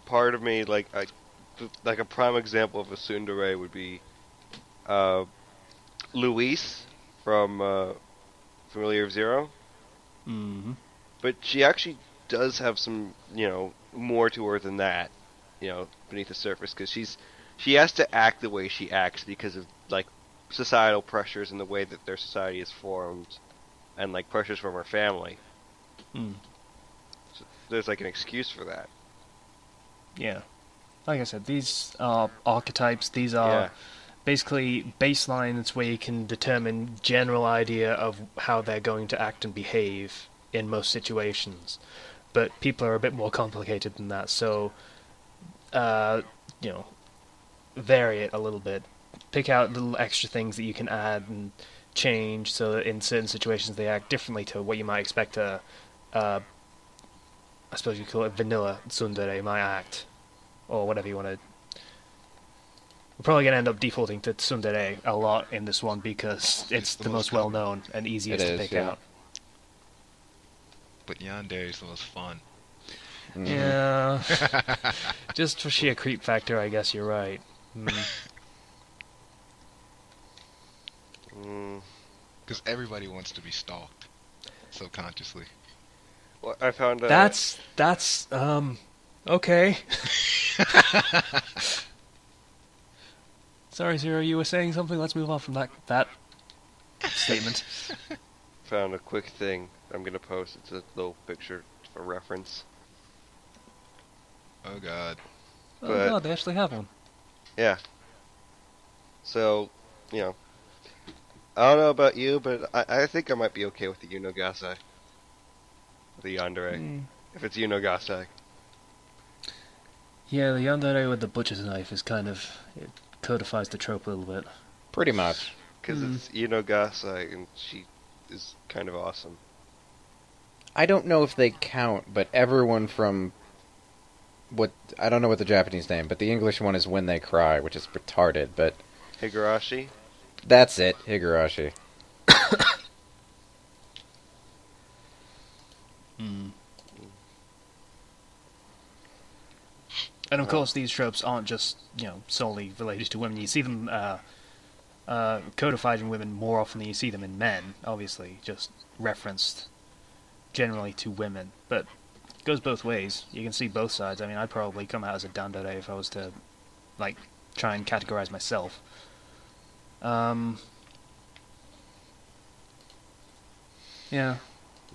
part of me, like a prime example of a tsundere would be Luis from Familiar of Zero. mm-hmm. But she actually does have some, more to her than that, beneath the surface, because she has to act the way she acts because of, like, societal pressures and the way that their society is formed, and, like, pressures from her family. Mm. So there's, like, an excuse for that. Yeah. Like I said, these are archetypes, these are basically baselines where you can determine general idea of how they're going to act and behave in most situations. But people are a bit more complicated than that, so, vary it a little bit. Pick out little extra things that you can add and change so that in certain situations they act differently to what you might expect I suppose you call it vanilla tsundere might act, or whatever you want to. We're probably going to end up defaulting to tsundere a lot in this one because it's the most well-known and easiest to pick out. But yandere is the most fun. Mm-hmm. Yeah, just for sheer creep factor, I guess you're right. Because everybody wants to be stalked, subconsciously. Well, I found That's okay. Sorry, Zero, you were saying something. Let's move on from that statement. found a quick thing I'm gonna post. It's a little picture for reference. Oh god. Oh But- god, they actually have one. Yeah. So, I don't know about you, but I think I might be okay with the Unogasai. The yandere. If it's Unogasai. Yeah, the yandere with the butcher's knife is kind of... It codifies the trope a little bit. Pretty much. Because it's Unogasai, and she is kind of awesome. I don't know if they count, but everyone from... I don't know what the Japanese name, but the English one is When They Cry, which is retarded, but... Higurashi? That's it, Higurashi. And of course, these tropes aren't just, solely related to women. You see them codified in women more often than you see them in men, obviously, just referenced generally to women. But it goes both ways. You can see both sides. I mean, I'd probably come out as a dandere if I was to, try and categorize myself. Yeah.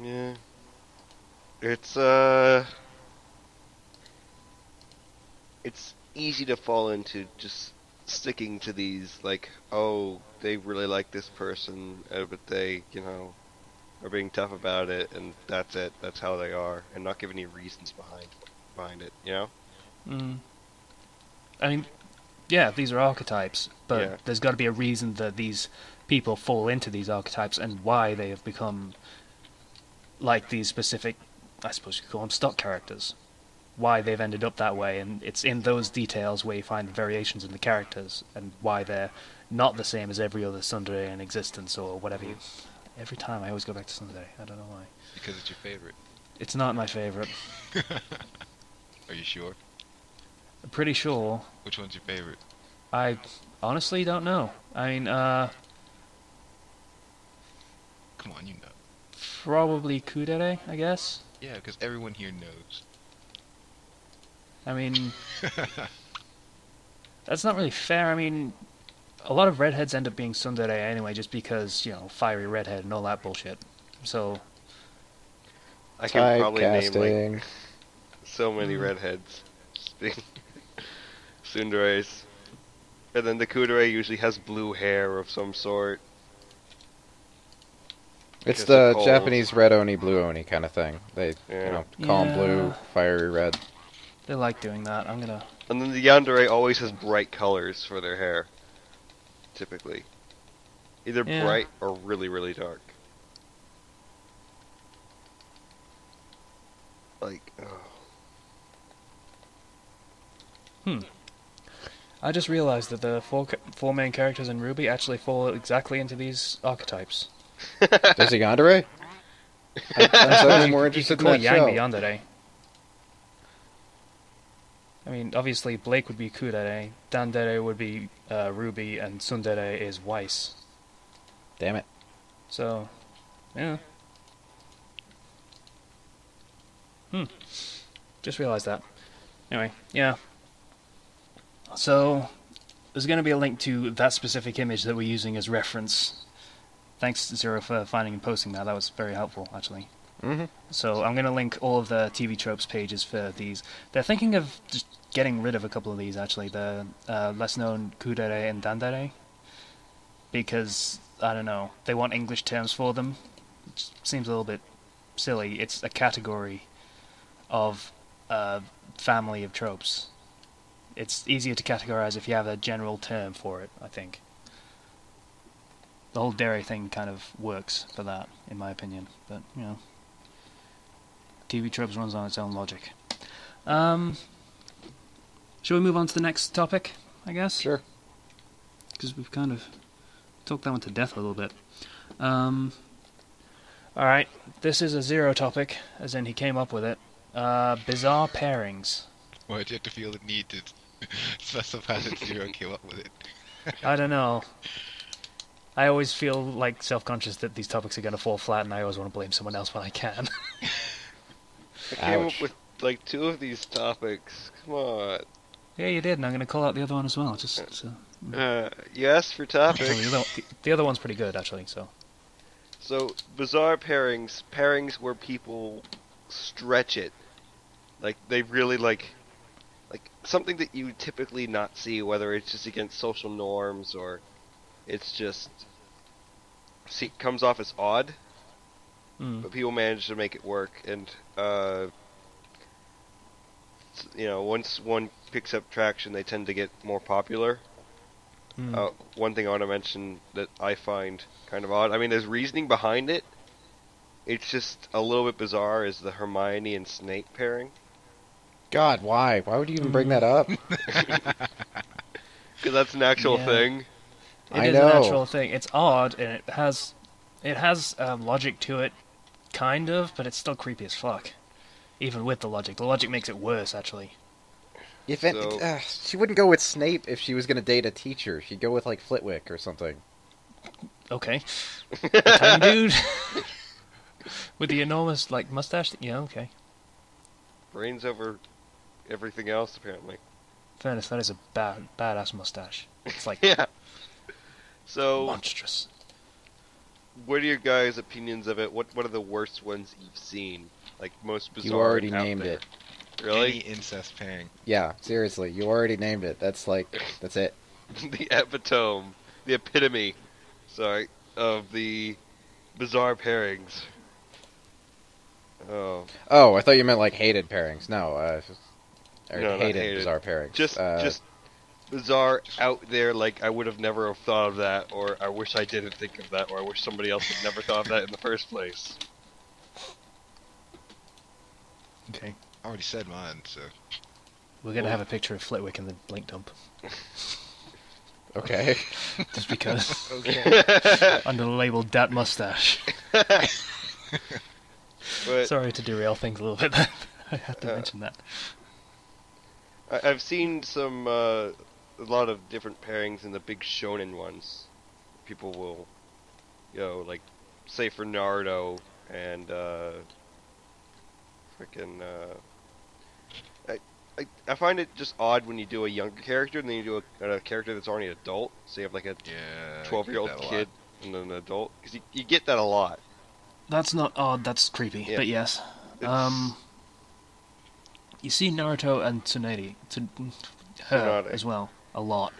Yeah. It's easy to fall into just sticking to these, they really like this person, but they, are being tough about it, and that's it. That's how they are, and not give any reasons behind it, I mean, yeah, these are archetypes, but Yeah. there's got to be a reason that these people fall into these archetypes and why they have become like these specific, I suppose you could call them stock characters. Why they've ended up that way, and it's in those details where you find variations in the characters and why they're not the same as every other tsundere in existence or whatever you... Every time I always go back to tsundere, I don't know why. Because it's your favorite. It's not my favorite. Are you sure? pretty sure. Which one's your favorite? I honestly don't know. I mean, Come on, you know. probably Kudere, I guess. Yeah, because everyone here knows. I mean, that's not really fair. I mean, a lot of redheads end up being tsundere anyway, just because, fiery redhead and all that bullshit. So, I can probably name Typecasting. like so many redheads. Just being tsunderes. And then the kudere usually has blue hair of some sort. It's Because the of cold. Japanese red oni, blue oni kind of thing. They, Yeah. call them Yeah. blue, fiery red. they like doing that. I'm gonna... And then the yandere always has bright colors for their hair. Typically. Either Yeah. bright or really, really dark. Like, I just realized that the four main characters in Ruby actually fall exactly into these archetypes. Does he yandere? I'm suddenly more interested in Call that Yang show. the yandere. I mean, obviously Blake would be Kudere, Dandere would be Ruby, and Tsundere is Weiss. Damn it. So, yeah. Just realized that. Anyway, yeah. So, there's going to be a link to that specific image that we're using as reference. Thanks, Zero, for finding and posting that. That was very helpful, actually. Mm-hmm. So, I'm going to link all of the TV Tropes pages for these. They're thinking of just getting rid of a couple of these, actually. The less-known Kudere and Dandere. Because, I don't know, they want English terms for them. Which seems a little bit silly. It's a category of a family of tropes. It's easier to categorize if you have a general term for it, I think. The whole dairy thing kind of works for that, in my opinion. But, TV Tropes runs on its own logic. Shall we move on to the next topic, I guess? Sure. Because we've kind of talked that one to death a little bit. Alright, this is a Zero topic, as in he came up with it. Bizarre pairings. Why'd you have to feel the need to specify that Zero came up with it? I don't know. I always feel like self-conscious that these topics are going to fall flat, and I always want to blame someone else when I can. I came Ouch. up with like 2 of these topics. Come on. Yeah, you did, and I'm going to call out the other one as well. Just so. You asked for topics. The other one's pretty good, actually. So, bizarre pairings where people stretch it. Like, they really like something that you typically not see, whether it's just against social norms or it's just comes off as odd, but people manage to make it work. And once one picks up traction, they tend to get more popular. One thing I want to mention that I find kind of odd, I mean, there's reasoning behind it, it's just a little bit bizarre, is the Hermione and Snape pairing. God, why? Why would you even bring that up? Because that's an actual thing. It is an actual thing. It's odd, and it has logic to it, kind of, but it's still creepy as fuck. Even with the logic. The logic makes it worse, actually. She wouldn't go with Snape if she was going to date a teacher. She'd go with, like, Flitwick or something. Okay. Tiny dude. With the enormous, mustache. Yeah, okay. Brains over everything else, apparently. Fairness, that is a badass mustache. It's like Yeah. So, monstrous. what are your guys' opinions of it? What are the worst ones you've seen? Like, most bizarre You already out named there? it. Really? Any incest pairing. Yeah, seriously, you already named it. That's it. The epitome, the epitome, of the bizarre pairings. Oh. Oh, I thought you meant, like, hated pairings. No, No, not hated. bizarre pairings. Just bizarre out there, like, I would have never have thought of that, or I wish I didn't think of that, or I wish somebody else had never thought of that in the first place. Okay. I already said mine, so. We're gonna have a picture of Flitwick in the link dump. Okay. Just because. Okay. Under the label Dat Mustache. But, Sorry to derail things a little bit. I had to mention that. I've seen a lot of different pairings in the big shonen ones. People will, like, say for Naruto and freaking. I find it just odd when you do a younger character and then you do a character that's already an adult. So you have like a 12-year-old kid and then an adult, because you get that a lot. That's not odd. That's creepy. Yeah. But yes. You see Naruto and her as well a lot,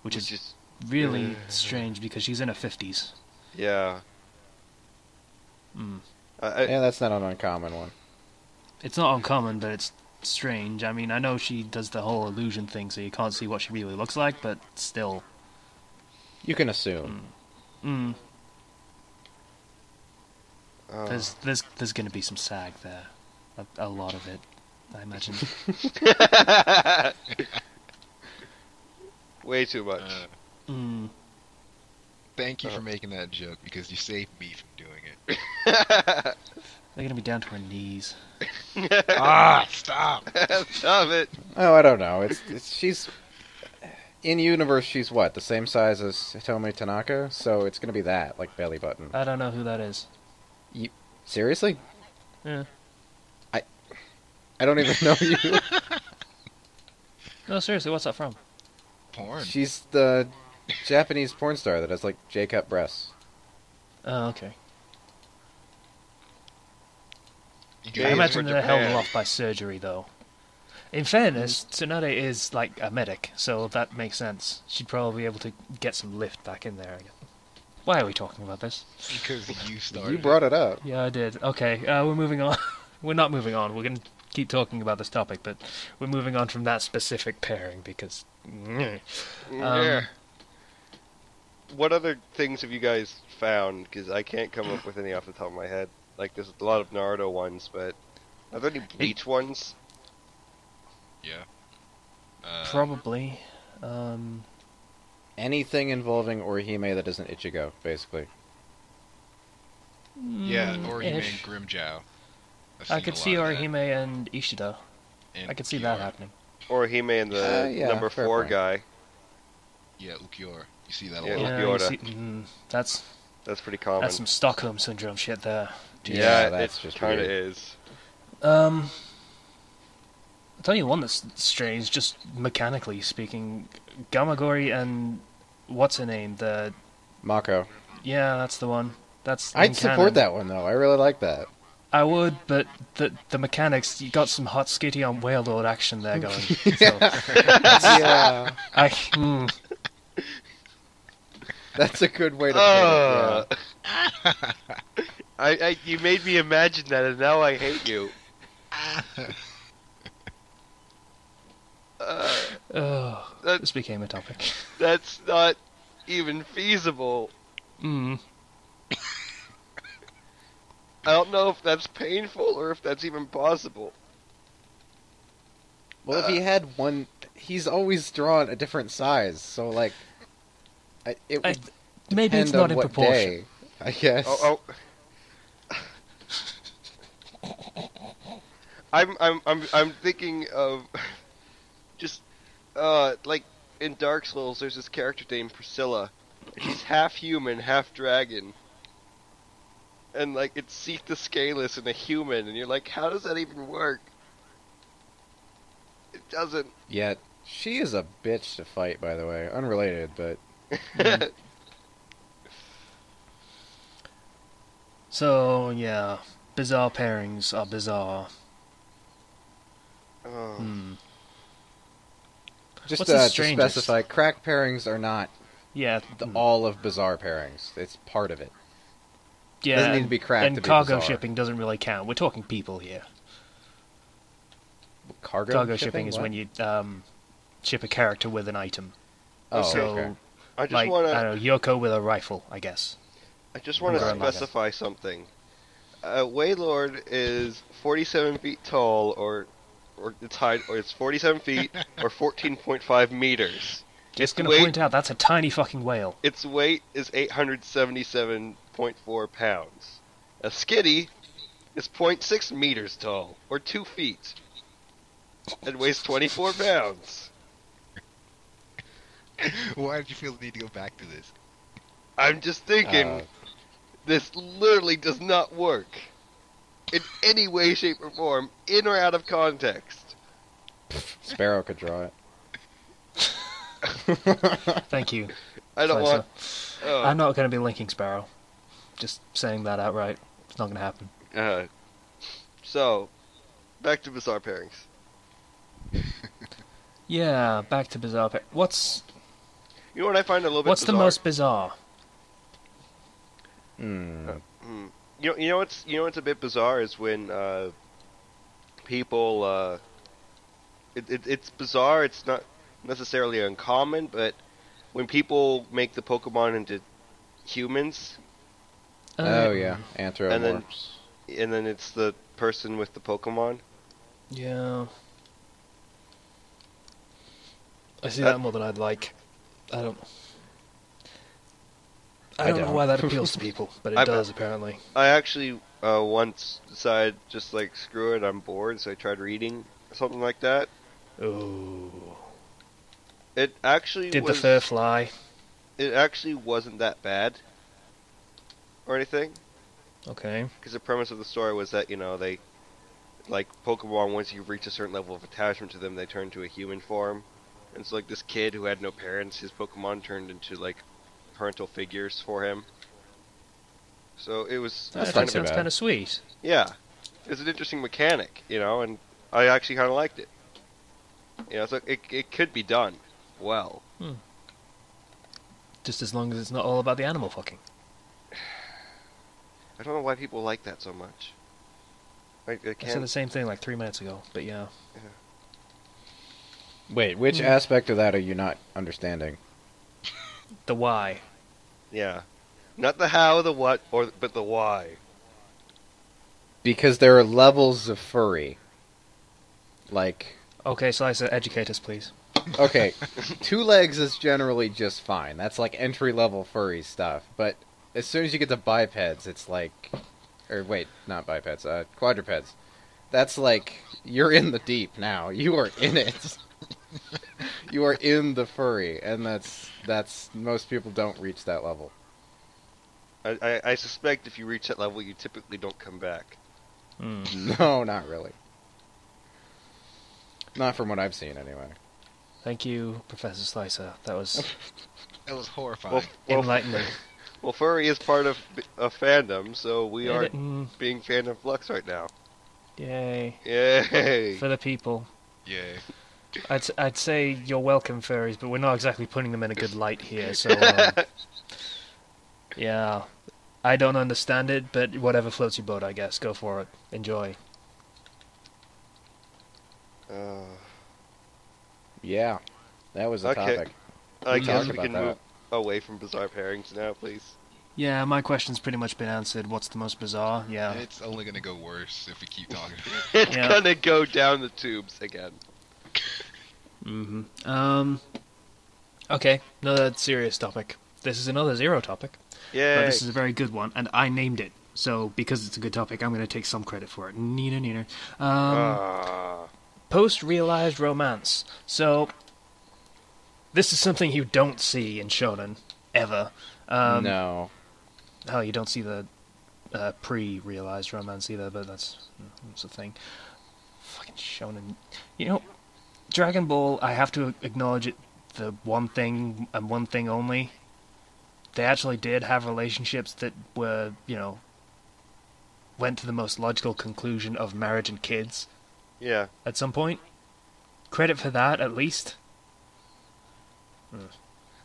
which is really strange because she's in her 50s. Yeah. Yeah, that's not an uncommon one. It's not uncommon, but it's strange. I mean, I know she does the whole illusion thing, so you can't see what she really looks like, but still. You can assume. There's going to be some sag there. A lot of it, I imagine. Way too much. Thank you for making that joke, because you saved me from doing it. They're going to be down to her knees. Stop! Stop it! Oh, I don't know. She's in universe. She's what, the same size as Hitomi Tanaka? So it's gonna be that, like belly button. I don't know who that is. Seriously? Yeah. I don't even know you. No, seriously, what's that from? Porn. She's the Japanese porn star that has like J-cup breasts. Oh, okay. Yeah, I imagine for they're held Japan. off by surgery, though. In fairness, Tsunade is like a medic, so that makes sense. She'd probably be able to get some lift back in there. Why are we talking about this? Because you started. You brought it up. Yeah, I did. Okay, we're moving on. We're not moving on. We're going to keep talking about this topic, but we're moving on from that specific pairing because... Yeah. What other things have you guys found? Because I can't come up with any off the top of my head. Like, there's a lot of Naruto ones, but are there any Bleach ones? Yeah. Probably. Anything involving Orihime that isn't Ichigo, basically. Yeah, Orihime ish. and Grimmjow. I could see Orihime and Ishida. I could see that happening. Orihime and the yeah, number fair 4 point. guy. Yeah, Ukiyor. You see that a Yeah, lot. Yeah, you Ulquiorra. see, that's That's pretty common. that's some Stockholm syndrome shit there. Yeah, that's it just kind of weird. is. I'll tell you one that's strange, just mechanically speaking. Gamagori and what's her name? Mako. Yeah, that's the one. That's I'd in support canon. that one, though. I really like that. I would, but the mechanics, you got some hot skitty on Whale Lord action there going. So, Yeah. That's a good way to put it, yeah. You made me imagine that, and now I hate you. This became a topic. That's not even feasible. I don't know if that's painful or if that's even possible. Well, if he had one... He's always drawn a different size, so, like... It would Maybe it's depend not on in what proportion. day, I guess. I'm thinking of just like in Dark Souls. There's this character named Priscilla. She's half human, half dragon, and like it's Seath the Scaleless and a human, and you're like, how does that even work? It doesn't. Yet, she is a bitch to fight, by the way. Unrelated, but... So, yeah. Bizarre pairings are bizarre. Just What's the to strangest? specify, crack pairings are not Yeah. all of bizarre pairings. It's part of it. Yeah, doesn't need to be cracked and to be cargo bizarre. shipping doesn't really count. We're talking people here. Cargo shipping is What? when you ship a character with an item. Oh, so, okay. I just like, want I to. don't know, Yoko with a rifle, I guess. I just want to Or a manga. specify something. Waylord is 47 feet tall, or its height, or it's 47 feet, or 14.5 meters. Just gonna point out, that's a tiny fucking whale. Its weight is 877.4 pounds. A skitty is 0.6 meters tall, or 2 feet. and weighs 24 pounds. Why did you feel the need to go back to this? I'm just thinking, this literally does not work. In any way, shape, or form, in or out of context. Sparrow could draw it. Thank you. I don't want... I'm not going to be linking Sparrow. Just saying that outright. It's not going to happen. So, back to bizarre pairings. Yeah, back to bizarre What's... You know what I find a little bit What's bizarre? the most bizarre? You know what's a bit bizarre is when people it's bizarre. It's not necessarily uncommon, but when people make the Pokemon into humans, Oh yeah, anthropomorphs. and then it's the person with the Pokemon. Yeah. I see that more than I'd like. I don't know why that appeals to people, but it does apparently. I actually once decided just like screw it, I'm bored, so I tried reading something like that. Ooh. It actually Did the fur fly? It actually wasn't that bad or anything. Okay. Because the premise of the story was that, you know, they, like, Pokemon, once you reach a certain level of attachment to them, they turn to a human form. And it's like this kid who had no parents, his Pokemon turned into, like, parental figures for him. So it was... That sounds kind of sweet. Yeah. It's an interesting mechanic, you know, and I actually kind of liked it. You know, so it could be done well. Just as long as it's not all about the animal fucking. I don't know why people like that so much. I I said the same thing like 3 minutes ago, but yeah. Wait, which aspect of that are you not understanding? The why. Yeah. Not the how, the what, but the why. Because there are levels of furry. Like... Okay, Slicer, educate us, please. Okay, 2 legs is generally just fine. That's like entry-level furry stuff. But as soon as you get to bipeds, it's like... Or wait, not bipeds, quadrupeds. That's like, you're in the deep now. You are in it. You are in the furry, and that's most people don't reach that level. I suspect if you reach that level, you typically don't come back. No, not really. Not from what I've seen, anyway. Thank you, Professor Slicer. That was horrifying. enlightening. Well, furry is part of a fandom, so we are being Fandom Flux right now. Yay. Yay! For the people. Yay. I'd say you're welcome, furries, but we're not exactly putting them in a good light here, so... yeah. I don't understand it, but whatever floats your boat, I guess. Go for it. Enjoy. Yeah, that was a topic. I guess we about can that. move away from bizarre pairings now, please. Yeah, my question's pretty much been answered. What's the most bizarre? Yeah. It's only gonna go worse if we keep talking. It's gonna go down the tubes again. Okay, another serious topic. This is another zero topic. Yeah. But this is a very good one, and I named it. So, because it's a good topic, I'm going to take some credit for it. Neener. Post-realized romance. So, this is something you don't see in shonen, ever. No. Hell, you don't see the pre-realized romance either, but that's a thing. Fucking shonen. You know, Dragon Ball, I have to acknowledge it, the one thing and one thing only. They actually did have relationships that were, you know, went to the most logical conclusion of marriage and kids. Yeah. At some point. Credit for that, at least.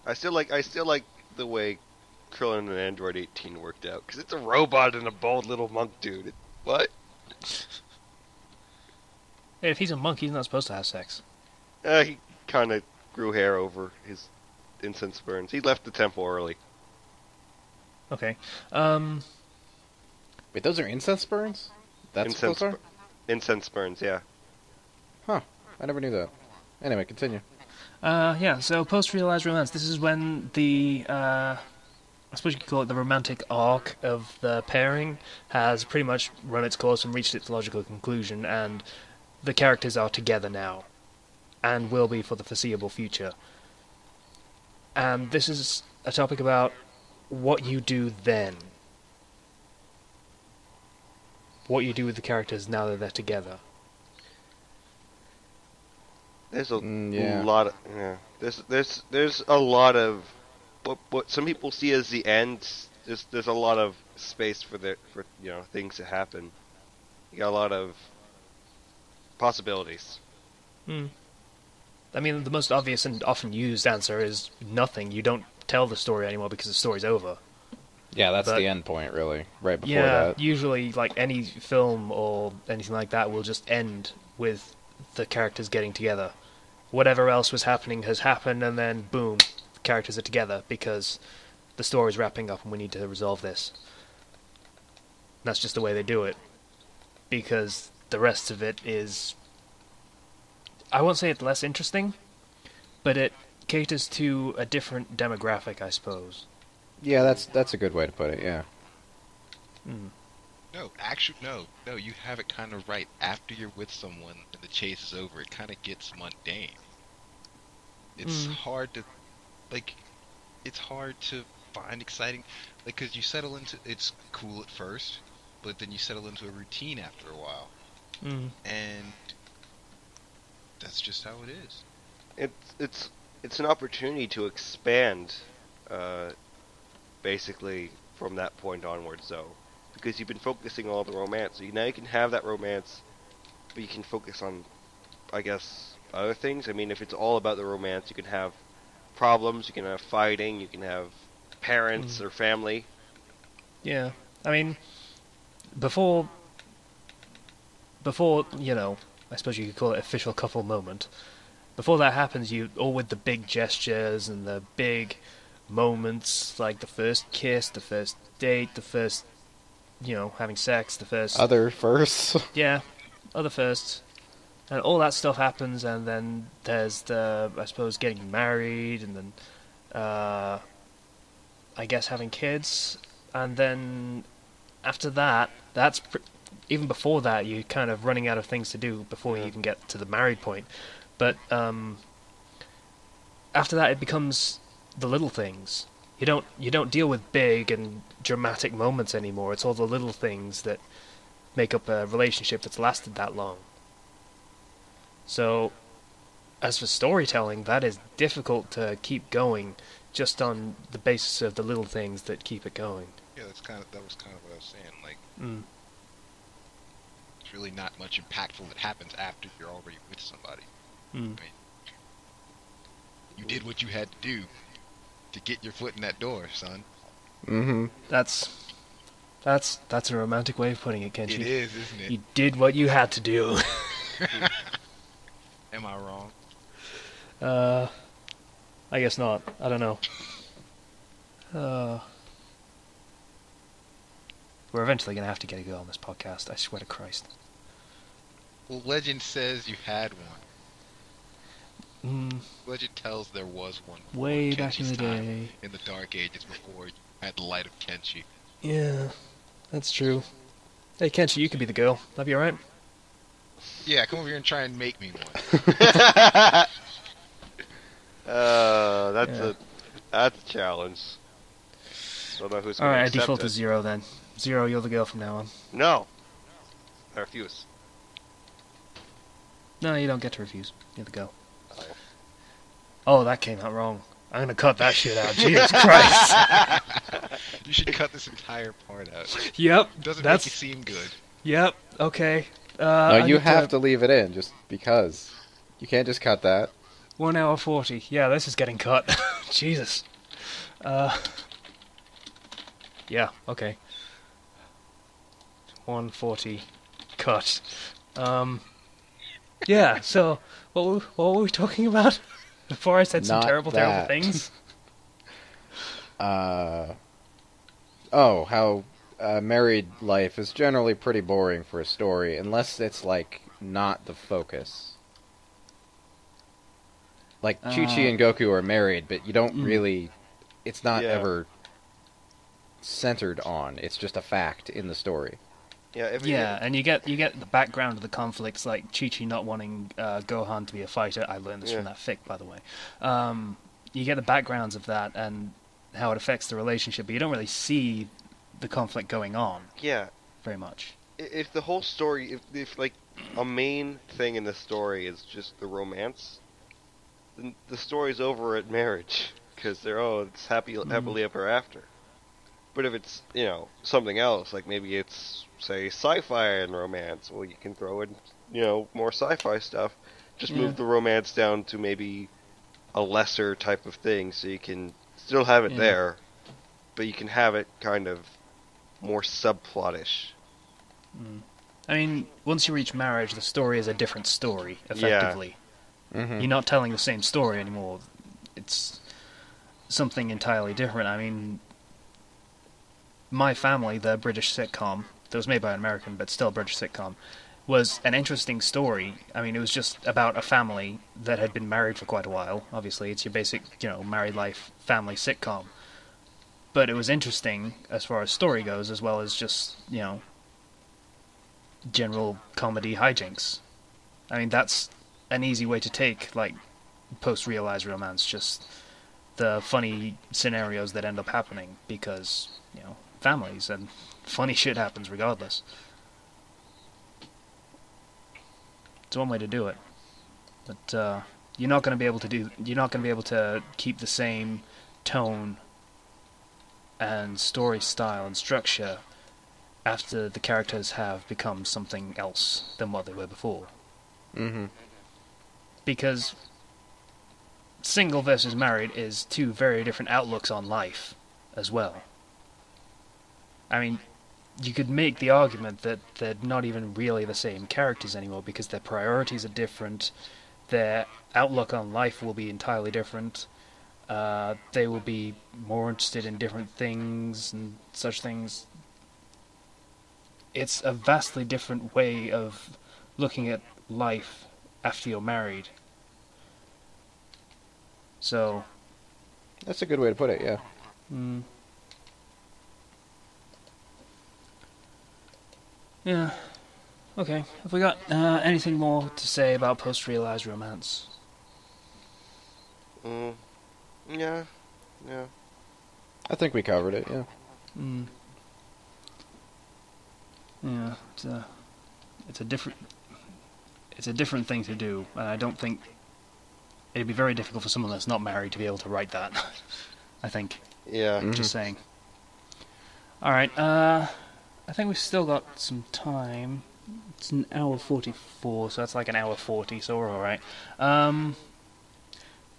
I still like the way Krillin and Android 18 worked out, because it's a robot and a bald little monk dude. What? Hey, if he's a monk, he's not supposed to have sex. He kind of grew hair over his incense burns. He left the temple early. Okay. Wait, those are incense burns? That's what those are? Incense burns, yeah. Huh. I never knew that. Anyway, continue. Yeah, so post-realized romance. This is when the, I suppose you could call it the romantic arc of the pairing has pretty much run its course and reached its logical conclusion, and the characters are together now, and will be for the foreseeable future. And this is a topic about what you do then. What you do with the characters now that they're together. There's a yeah. lot of there's a lot of what some people see as the end. There's a lot of space for things to happen. You got a lot of possibilities. I mean, the most obvious and often used answer is nothing. You don't tell the story anymore because the story's over. Yeah, that's But- the end point, really. Right before Yeah, that. usually, like, any film or anything like that will just end with the characters getting together. Whatever else was happening has happened, and then, boom, the characters are together because the story's wrapping up and we need to resolve this. That's just the way they do it. Because the rest of it is... I won't say it's less interesting, but it caters to a different demographic, I suppose. Yeah, that's a good way to put it, yeah. No, actually, no, you have it kind of right. After you're with someone and the chase is over, it kind of gets mundane. It's hard to, it's hard to find exciting, because you settle into, it's cool at first, but then you settle into a routine after a while. And that's just how it is. It's an opportunity to expand, basically from that point onwards, though, because you've been focusing on all the romance. So now you can have that romance, but you can focus on, I guess, other things. I mean, if it's all about the romance, you can have problems, you can have fighting, you can have parents or family. Yeah, I mean, before, I suppose you could call it official couple moment. Before that happens, all with the big gestures and the big moments, like the first kiss, the first date, the first, having sex, the first... Other firsts. Yeah, other firsts. And all that stuff happens, and then there's the, I suppose, getting married, and then, I guess having kids, and then after that, even before that, you're kind of running out of things to do before you even get to the married point. But after that, it becomes the little things. You don't deal with big and dramatic moments anymore. It's all the little things that make up a relationship that's lasted that long. So, as for storytelling, that is difficult to keep going just on the basis of the little things that keep it going. Yeah, that was kind of what I was saying. Like, it's really not much impactful that happens after you're already with somebody. I mean, you did what you had to do to get your foot in that door, son. Mm-hmm. That's a romantic way of putting it, Kenchi. It is, isn't it? You did what you had to do. Am I wrong? I guess not. I don't know. We're eventually going to have to get a girl on this podcast, I swear to Christ. Well, legend says you had one. Legend tells there was one. Way before back in the Kenchi's time, day. in the Dark Ages, before you had the light of Kenchi. Yeah, that's true. Hey, Kenchi, you could be the girl. That'd be alright? Yeah, come over here and try and make me one. That's a challenge. Don't know who's going to Alright, I accept default it. to 0 then. 0, you're the girl from now on. No, I refuse. No, you don't get to refuse. You're the girl. Oh. Oh, that came out wrong. I'm gonna cut that shit out. Jesus Christ. You should cut this entire part out. Yep. Doesn't That's... make you seem good. Yep. Okay. No, you have to leave it in, just because. You can't just cut that. 1 hour 40. Yeah, this is getting cut. Jesus. Yeah, okay. 140. Cut. Yeah, so, what were we talking about? Before I said some Not terrible that. things? How married life is generally pretty boring for a story, unless it's, like, not the focus. Like, Chi-Chi and Goku are married, but you don't really... It's not Yeah. ever centered on. It's just a fact in the story. Yeah, and you get the background of the conflicts, like Chi-Chi not wanting Gohan to be a fighter. I learned this from that fic, by the way. You get the backgrounds of that and how it affects the relationship, but you don't really see the conflict going on. Yeah. Very much. If the whole story, if like a main thing in the story is just the romance, then the story's over at marriage because it's happily ever after. But if it's something else, like maybe it's say sci-fi and romance, well you can throw in more sci-fi stuff. Just move the romance down to maybe a lesser type of thing, so you can still have it there, but you can have it kind of more subplottish. I mean, once you reach marriage, the story is a different story, effectively. Yeah. Mm-hmm. You're not telling the same story anymore. It's something entirely different. I mean, My Family, the British sitcom, that was made by an American, but still a British sitcom, was an interesting story. I mean, it was just about a family that had been married for quite a while. Obviously, it's your basic, married life family sitcom. But it was interesting as far as story goes, as well as just, general comedy hijinks. I mean, that's an easy way to take, like, post-realized romance, just the funny scenarios that end up happening, because, families, and funny shit happens regardless. It's one way to do it. But, you're not going to be able to keep the same tone and story style and structure after the characters have become something else than what they were before. Mm-hmm. Because single versus married is two very different outlooks on life as well. I mean, you could make the argument that they're not even really the same characters anymore because their priorities are different, their outlook on life will be entirely different, they will be more interested in different things and such things. It's a vastly different way of looking at life after you're married. So... That's a good way to put it, yeah. Yeah. Okay. Have we got anything more to say about post-realized romance? Yeah. I think we covered it, yeah. Yeah, it's a different thing to do, and I don't think it'd be very difficult for someone that's not married to be able to write that. I think. Yeah. Just saying. All right. I think we've still got some time. It's an hour 44, so that's like an hour 40, so we're all right.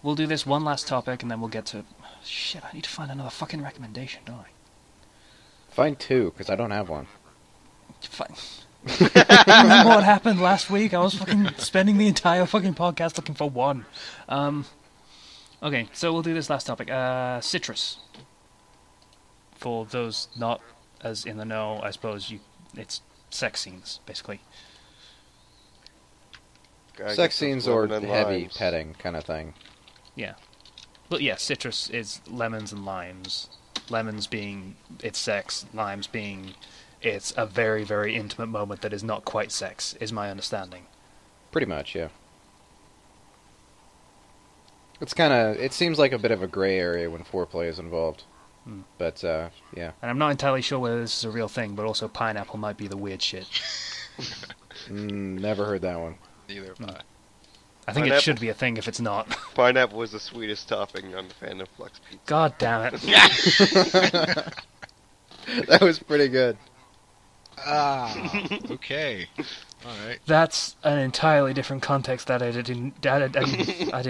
We'll do this one last topic, and then we'll get to... Shit, I need to find another fucking recommendation, don't I? Find two, because I don't have one. Remember what happened last week? I was fucking spending the entire fucking podcast looking for one. Okay, so we'll do this last topic. Citrus. For those not as in the know, I suppose it's sex scenes, basically. Sex scenes or heavy petting kind of thing. Yeah. But yeah, citrus is lemons and limes. Lemons being it's sex, limes being it's a very, very intimate moment that is not quite sex, is my understanding. Pretty much, yeah. It seems like a bit of a gray area when foreplay is involved. But, yeah. And I'm not entirely sure whether this is a real thing, but also pineapple might be the weird shit. Never heard that one. Neither have I. I think it should be a thing if it's not. Pineapple was the sweetest topping on the Fandom Flux pizza. God damn it. That was pretty good. Okay. Alright. That's an entirely different context that I didn't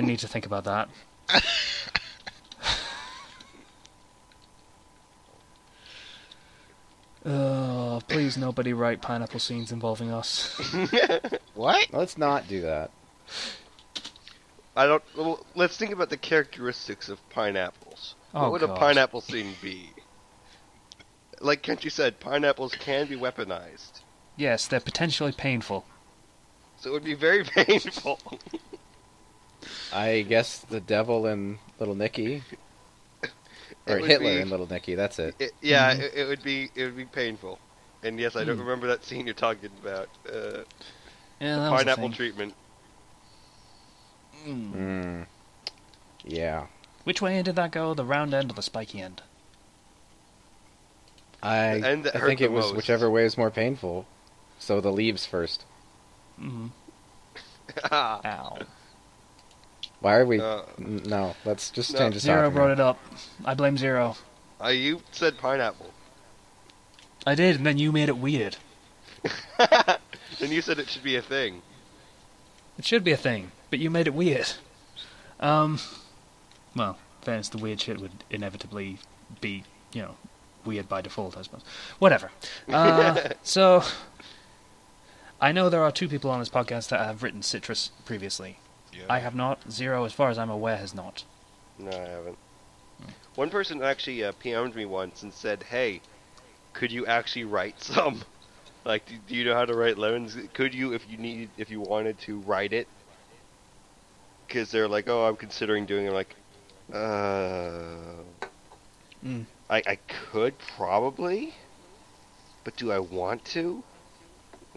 need to think about that. Oh, please nobody write pineapple scenes involving us. What? Let's not do that. Well, let's think about the characteristics of pineapples. What would a pineapple scene be? Like Kenchi said, pineapples can be weaponized. Yes, they're potentially painful. So it would be very painful. I guess the devil and Little Nicky. Or Hitler and Little Nicky, that's it. It would be painful. And yes, I don't remember that scene you're talking about. Yeah, that was a Pineapple thing. treatment. Yeah. Which way did that go? The round end or the spiky end? I The end that hurt think the it was most. whichever way is more painful. So the leaves first. Mm-hmm. Ah. Ow. Why are we... Uh, No, let's just no. change the Zero topic. brought it up. I blame Zero. You said pineapple. I did, and then you made it weird. Then you said it should be a thing. It should be a thing, but you made it weird. Well, in fairness, the weird shit would inevitably be, weird by default, I suppose. Whatever. So, I know there are 2 people on this podcast that have written Citrus previously. Yeah. I have not. Zero, as far as I'm aware, has not. No, I haven't. One person actually PM'd me once and said, "Hey, could you actually write some? Like, do you know how to write lemons? Could you, if you wanted to write it?" Because they're like, "Oh, I'm considering doing it." I'm like, I could probably, but do I want to?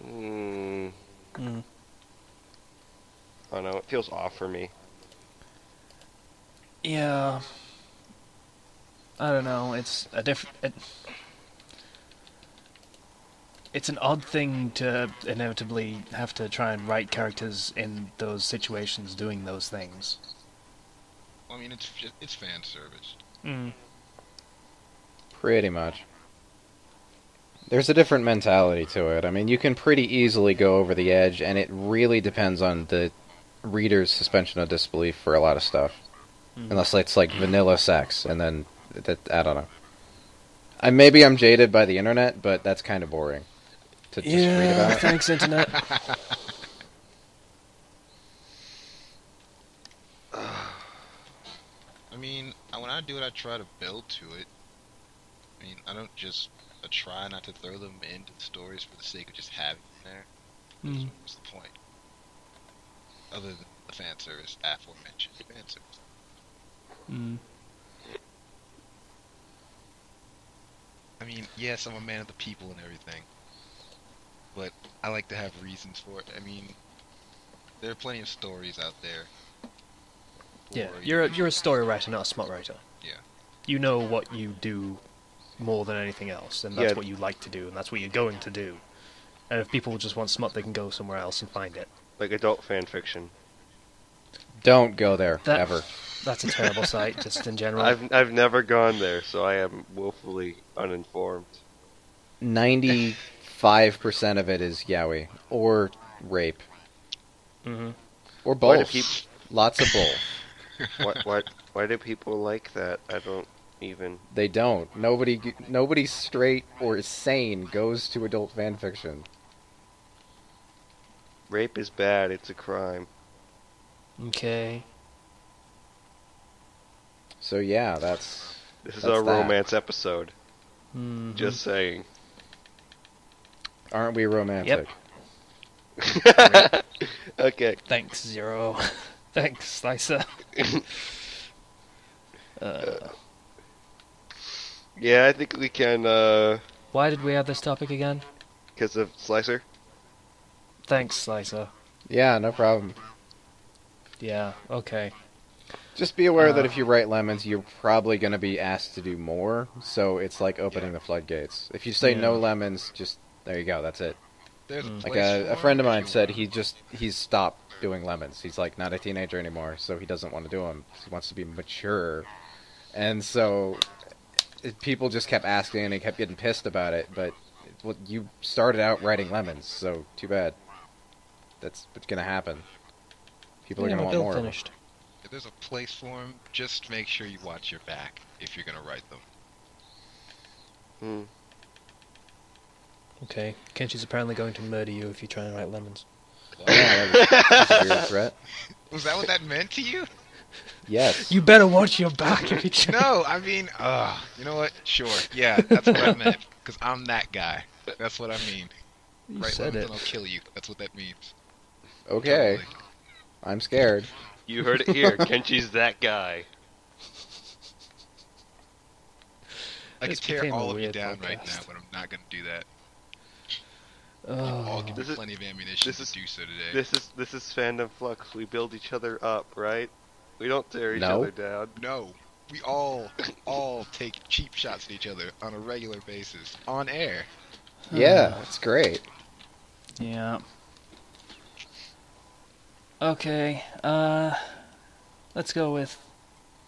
I don't know. It feels off for me. Yeah. I don't know. It's a different. It's an odd thing to inevitably have to try and write characters in those situations doing those things. I mean, it's fan service. Pretty much. There's a different mentality to it. I mean, you can pretty easily go over the edge, and it really depends on the reader's suspension of disbelief for a lot of stuff. Unless it's like vanilla sex, and then, I don't know. Maybe I'm jaded by the internet, but that's kind of boring to just read about it. Thanks, internet. I mean, when I do it, I try to build to it. I mean, I don't just try not to throw them into the stories for the sake of just having them there. What's the point? Other than the fan service, aforementioned fan service. I mean, yes, I'm a man of the people and everything, but I like to have reasons for it. I mean, there are plenty of stories out there. Yeah, you're a story writer, not a smut writer. Yeah. You know what you do more than anything else, and that's Yeah. what you like to do, and that's what you're going to do. And if people just want smut, they can go somewhere else and find it. Like adult fan fiction. Don't go there, ever. That's a terrible site, just in general. I've never gone there, so I am woefully uninformed. 95% of it is yaoi, or rape. Or Why do both. peop- Lots of both. Why do people like that? I don't even. They don't. Nobody straight or sane goes to adult fan fiction. Rape is bad. It's a crime. Okay. So yeah, This is That's our that. romance episode. Just saying. aren't we romantic? Okay. Thanks, Zero. Thanks, Slicer. Yeah, I think we can, Why did we have this topic again? because of Slicer. Thanks, Slicer. Yeah, no problem. Yeah, okay. Just be aware that if you write lemons, you're probably going to be asked to do more, so it's like opening the floodgates. If you say no lemons, just, there you go, that's it. There's Like place a for friend of it if mine you said want. he's stopped doing lemons. He's like not a teenager anymore, so he doesn't want to do them. He wants to be mature. And so people just kept asking and he kept getting pissed about it, but well, you started out writing lemons, so too bad. That's what's going to happen. People are going to want more. Finished. If there's a place for them, just make sure you watch your back if you're gonna write them. Okay. Kenchi's apparently going to murder you if you try and write lemons. Yeah, that's a weird threat. Was that what that meant to you? Yes. You better watch your back if you try. No, I mean, you know what? Sure, yeah, that's what I meant. Because I'm that guy. That's what I mean. You Write said lemons it. and I'll kill you. That's what that means. Okay. Totally. I'm scared. You heard it here. Kenchi's that guy. I could This tear became a all of you weird down right podcast. now, but I'm not gonna do that. All give me This is- plenty of ammunition this to is- do so today. This is Fandom Flux. We build each other up, right? We don't tear each No. other down. No, we all take cheap shots at each other on a regular basis on air. Yeah, it's great. Yeah. Okay, let's go with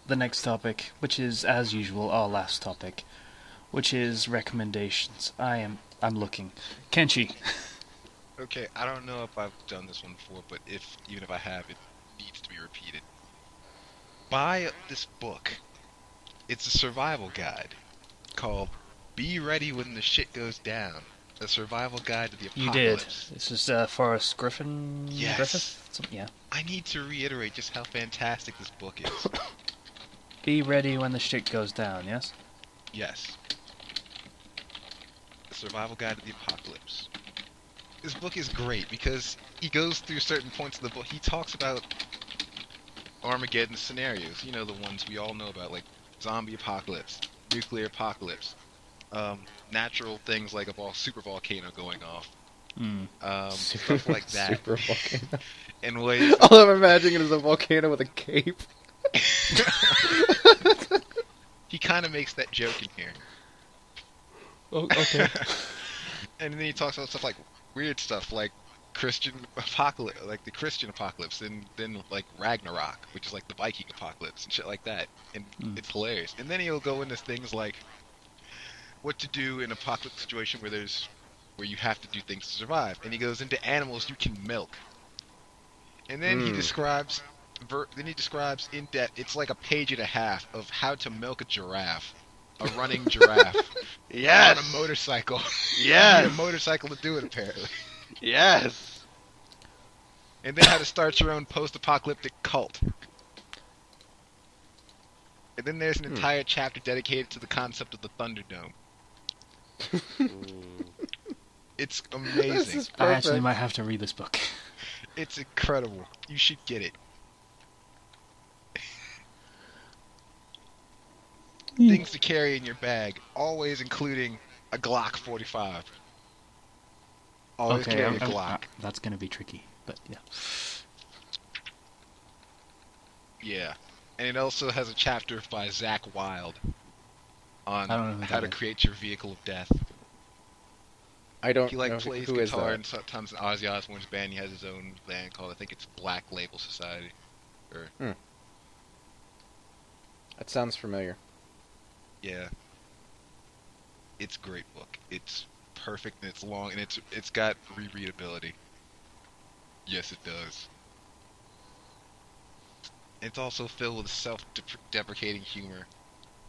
the next topic, which is, as usual, our last topic, which is recommendations. I'm looking. Kenchi. Okay, I don't know if I've done this one before, but even if I have, it needs to be repeated. Buy this book. It's a survival guide called "Be Ready When the Shit Goes Down." A survival guide to the You did. apocalypse. This is Forrest Griffin? Yes. Griffith? Yeah. I need to reiterate just how fantastic this book is. Be ready when the shit goes down, yes? Yes. A survival guide to the apocalypse. This book is great because he goes through certain points of the book. He talks about Armageddon scenarios, you know, the ones we all know about, like zombie apocalypse, nuclear apocalypse, natural things like a super volcano going off, stuff like that. Super volcano. In ways, All I'm imagining is a volcano with a cape. he kind of makes that joke in here. Oh, okay. And then he talks about stuff like weird stuff like Christian apocalypse, like the Christian apocalypse, and then like Ragnarok, which is like the Viking apocalypse and shit like that. And it's hilarious. And then he'll go into things like what to do in an apocalypse situation where you have to do things to survive. And he goes into animals you can milk. And then he describes in depth. It's like a page and a half of how to milk a giraffe, a running giraffe. Yes. On a motorcycle. Yes. You need a motorcycle to do it, apparently. Yes. And then how to start your own post-apocalyptic cult. And then there's an entire chapter dedicated to the concept of the Thunderdome. It's This amazing. is I actually perfect. might have to read this book. It's incredible. You should get it. Things to carry in your bag, always including a Glock 45. Always Okay, carry a Glock. that's gonna be tricky, but yeah. Yeah. And it also has a chapter by Zach Wilde on I don't know who how that to is. create your vehicle of death. I don't He know plays who is guitar that. and sometimes in Ozzy Osbourne's band. He has his own band called, I think it's Black Label Society. That sounds familiar. Yeah. It's a great book. It's perfect and it's long and it's got rereadability. Yes, it does. It's also filled with self-deprecating humor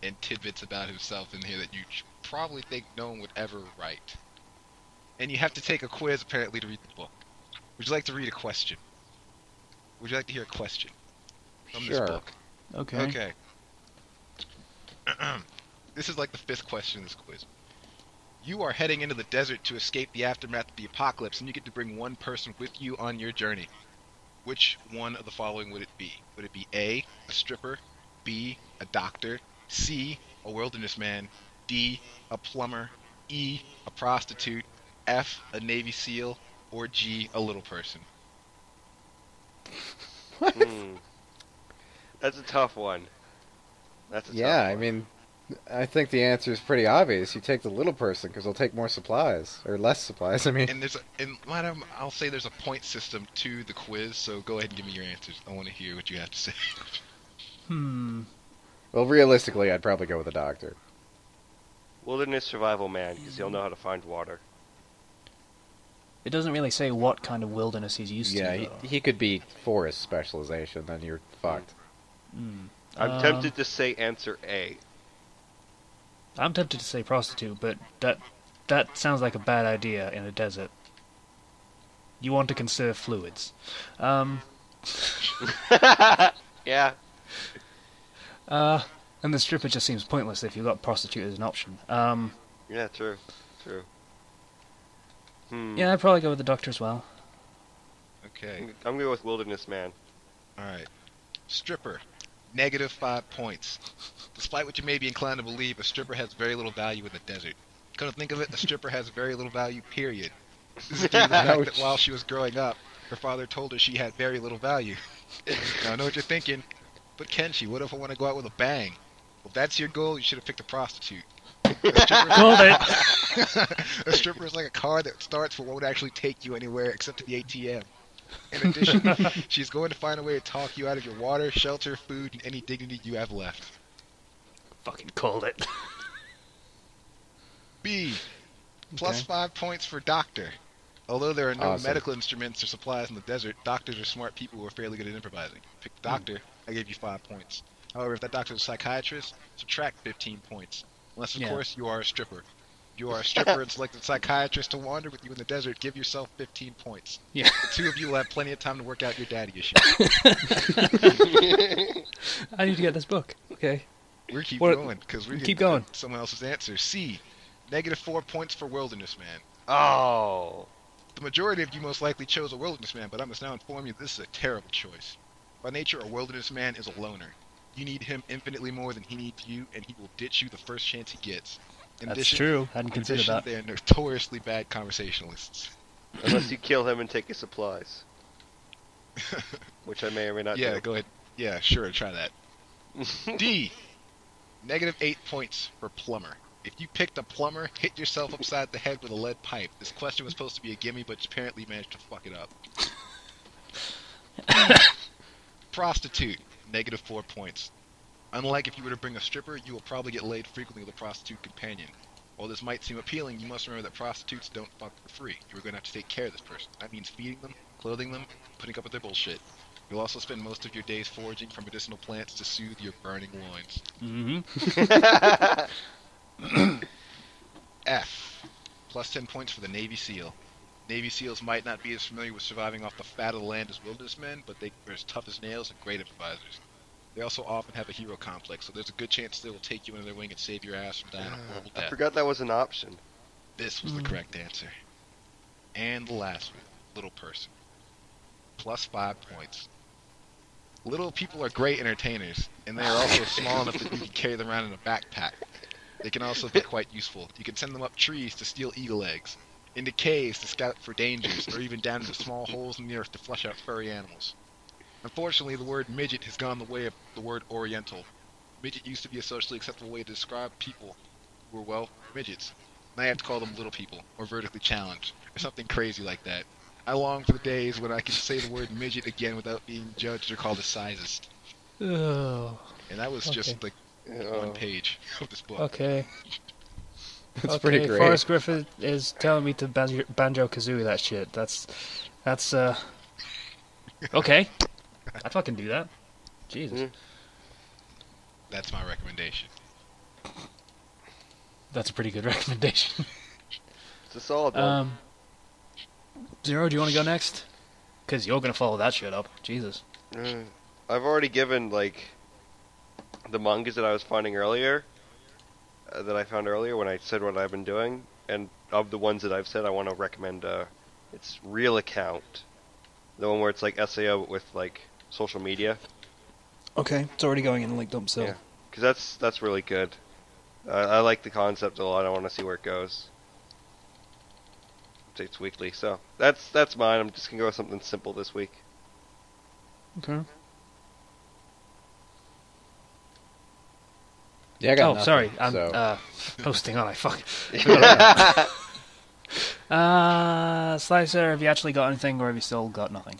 and tidbits about himself in here that you probably think no one would ever write. And you have to take a quiz apparently to read the book. Would you like to read a question? Would you like to hear a question from this Sure. book? Okay. Okay. This is like the 5th question of this quiz. You are heading into the desert to escape the aftermath of the apocalypse, and you get to bring one person with you on your journey. Which one of the following would it be? Would it be A, a stripper, B, a doctor, C, a wilderness man, D, a plumber, E, a prostitute, F, a Navy SEAL, or G, a little person? That's a tough one. That's a Yeah, tough I one. mean, I think the answer is pretty obvious. You take the little person because they'll take more supplies or less supplies. I mean, And madam, I'll say there's a point system to the quiz, so go ahead and give me your answers. I want to hear what you have to say. well, realistically, I'd probably go with a doctor. Wilderness survival man, because he'll know how to find water. It doesn't really say what kind of wilderness he's used Yeah, to. he, though. he could be forest specialization. Then you're fucked. I'm tempted to say answer A. I'm tempted to say prostitute, but that sounds like a bad idea in a desert. You want to conserve fluids. Yeah. And the stripper just seems pointless if you've got prostitute as an option. Yeah, true. True. Yeah, I'd probably go with the doctor as well. Okay. I'm gonna go with wilderness man. Alright. Stripper. -5 points. Despite what you may be inclined to believe, a stripper has very little value in the desert. Come to think of it, a stripper has very little value, period. This is due to the fact that while she was growing up, her father told her she had very little value. Now I know what you're thinking, but Kenchi, what if I want to go out with a bang? Well, if that's your goal, you should have picked a prostitute. Called it. A stripper is like a car that starts but won't actually take you anywhere except to the ATM. In addition, she's going to find a way to talk you out of your water, shelter, food, and any dignity you have left. Fucking called it. B. Plus 5 points for doctor. Although there are no medical instruments or supplies in the desert, doctors are smart people who are fairly good at improvising. Pick the doctor, I gave you 5 points. However, if that doctor is a psychiatrist, subtract 15 points. Unless, of course, you are a stripper. If you are a stripper and selected a psychiatrist to wander with you in the desert, give yourself 15 points. Yeah. The two of you will have plenty of time to work out your daddy issues. I need to get this book. Okay. We're going, because we keep going. Someone else's answer. C. Negative 4 points for wilderness man. Oh. The majority of you most likely chose a wilderness man, but I must now inform you this is a terrible choice. By nature, a wilderness man is a loner. You need him infinitely more than he needs you, and he will ditch you the first chance he gets. That's true. Hadn't considered that. They are notoriously bad conversationalists. Unless you kill him and take his supplies. Which I may or may not do. Yeah, go ahead. Yeah, sure, try that. D. Negative 8 points for plumber. If you picked a plumber, hit yourself upside the head with a lead pipe. This question was supposed to be a gimme, but apparently you managed to fuck it up. Prostitute. Negative 4 points. Unlike if you were to bring a stripper, you will probably get laid frequently with a prostitute companion. While this might seem appealing, you must remember that prostitutes don't fuck for free. You're going to have to take care of this person. That means feeding them, clothing them, putting up with their bullshit. You'll also spend most of your days foraging for medicinal plants to soothe your burning loins. Mm-hmm. F. Plus 10 points for the Navy SEAL. Navy SEALs might not be as familiar with surviving off the fat of the land as wilderness men, but they are as tough as nails and great improvisers. They also often have a hero complex, so there's a good chance they will take you under their wing and save your ass from dying a horrible death. I forgot that was an option. This was the correct answer. And the last one, little person. Plus 5 points. Little people are great entertainers, and they are also small enough that you can carry them around in a backpack. They can also be quite useful. You can send them up trees to steal eagle eggs, into caves to scout for dangers, or even down into small holes in the earth to flush out furry animals. Unfortunately, the word midget has gone the way of the word oriental. Midget used to be a socially acceptable way to describe people who were, well, midgets. Now you have to call them little people, or vertically challenged, or something crazy like that. I long for the days when I can say the word midget again without being judged or called a sizist. Oh. And that was just like 1 page of this book. Okay. That's pretty great. Forrest Griffith is telling me to Banjo-Kazooie that shit. That's okay. I'd fucking do that. Jesus. That's my recommendation. That's a pretty good recommendation. It's a solid one. Zero, do you want to go next? Because you're going to follow that shit up. Jesus. I've already given, like, the mangas that I was finding earlier, that I found earlier when I said what I've been doing, and of the ones that I've said, I want to recommend, it's Real Account. The one where it's like SAO with, like, social media. Okay, it's already going in linked up, so. Yeah, because that's really good. I like the concept a lot. I want to see where it goes. Updates weekly, so that's mine. I'm just gonna go with something simple this week. Okay. Yeah, I got nothing, sorry. I'm so. hosting on. I fuck. Slicer, have you actually got anything, or have you still got nothing?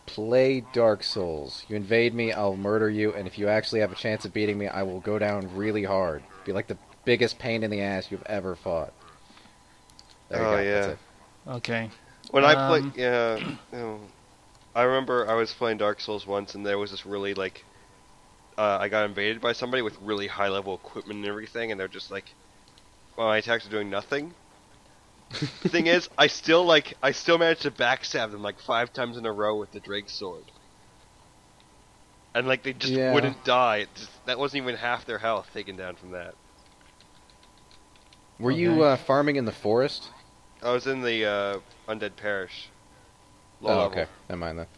Play Dark Souls. You invade me, I'll murder you, and if you actually have a chance of beating me, I will go down really hard. Be like the biggest pain in the ass you've ever fought. There you go. Yeah. That's it. Okay. When I played, I remember I was playing Dark Souls once, and there was this really, like, I got invaded by somebody with really high-level equipment and everything, and they're just like, well, my attacks are doing nothing. The thing is, I still managed to backstab them like 5 times in a row with the Drake sword. And, like, they just wouldn't die. That wasn't even half their health taken down from that. Were you farming in the forest? I was in the Undead Parish. Low level. Okay. Never mind that.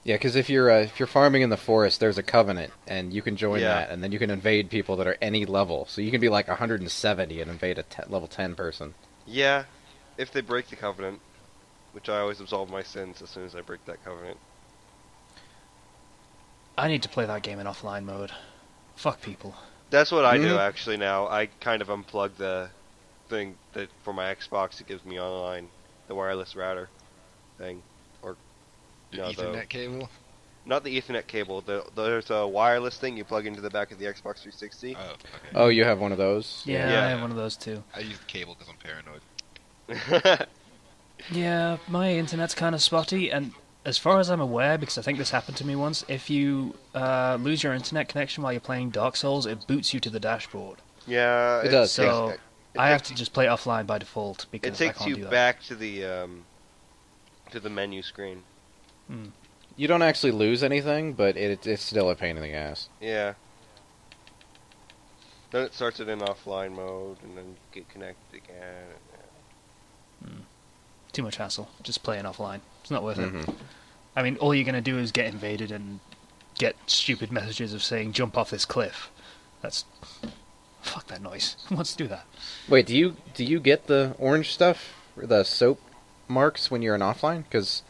Yeah, because if you're farming in the forest, there's a covenant, and you can join that, and then you can invade people that are any level. So you can be like 170 and invade a level 10 person. Yeah, if they break the covenant, which I always absolve my sins as soon as I break that covenant. I need to play that game in offline mode. Fuck people. That's what I do actually now. I kind of unplug the thing that for my Xbox it gives me online, the wireless router thing, or Your Ethernet cable? not the Ethernet cable. There's a wireless thing you plug into the back of the Xbox 360. Oh, okay. Oh, you have one of those? Yeah, Yeah. I have one of those too. I use the cable because I'm paranoid. Yeah, my internet's kind of spotty, and as far as I'm aware, because I think this happened to me once, if you lose your internet connection while you're playing Dark Souls, it boots you to the dashboard. Yeah, It does. So It I have takes to just play offline by default It because I takes can't you do that. back to the menu screen. You don't actually lose anything, but it's still a pain in the ass. Yeah. Then it starts it in offline mode, and then get connected again. Too much hassle. Just playing offline. It's not worth it. Mhm. I mean, all you're going to do is get invaded and get stupid messages of saying, jump off this cliff. That's... Fuck that noise. Who wants to do that? Wait, do you get the orange stuff, or the soap marks when you're in offline? Because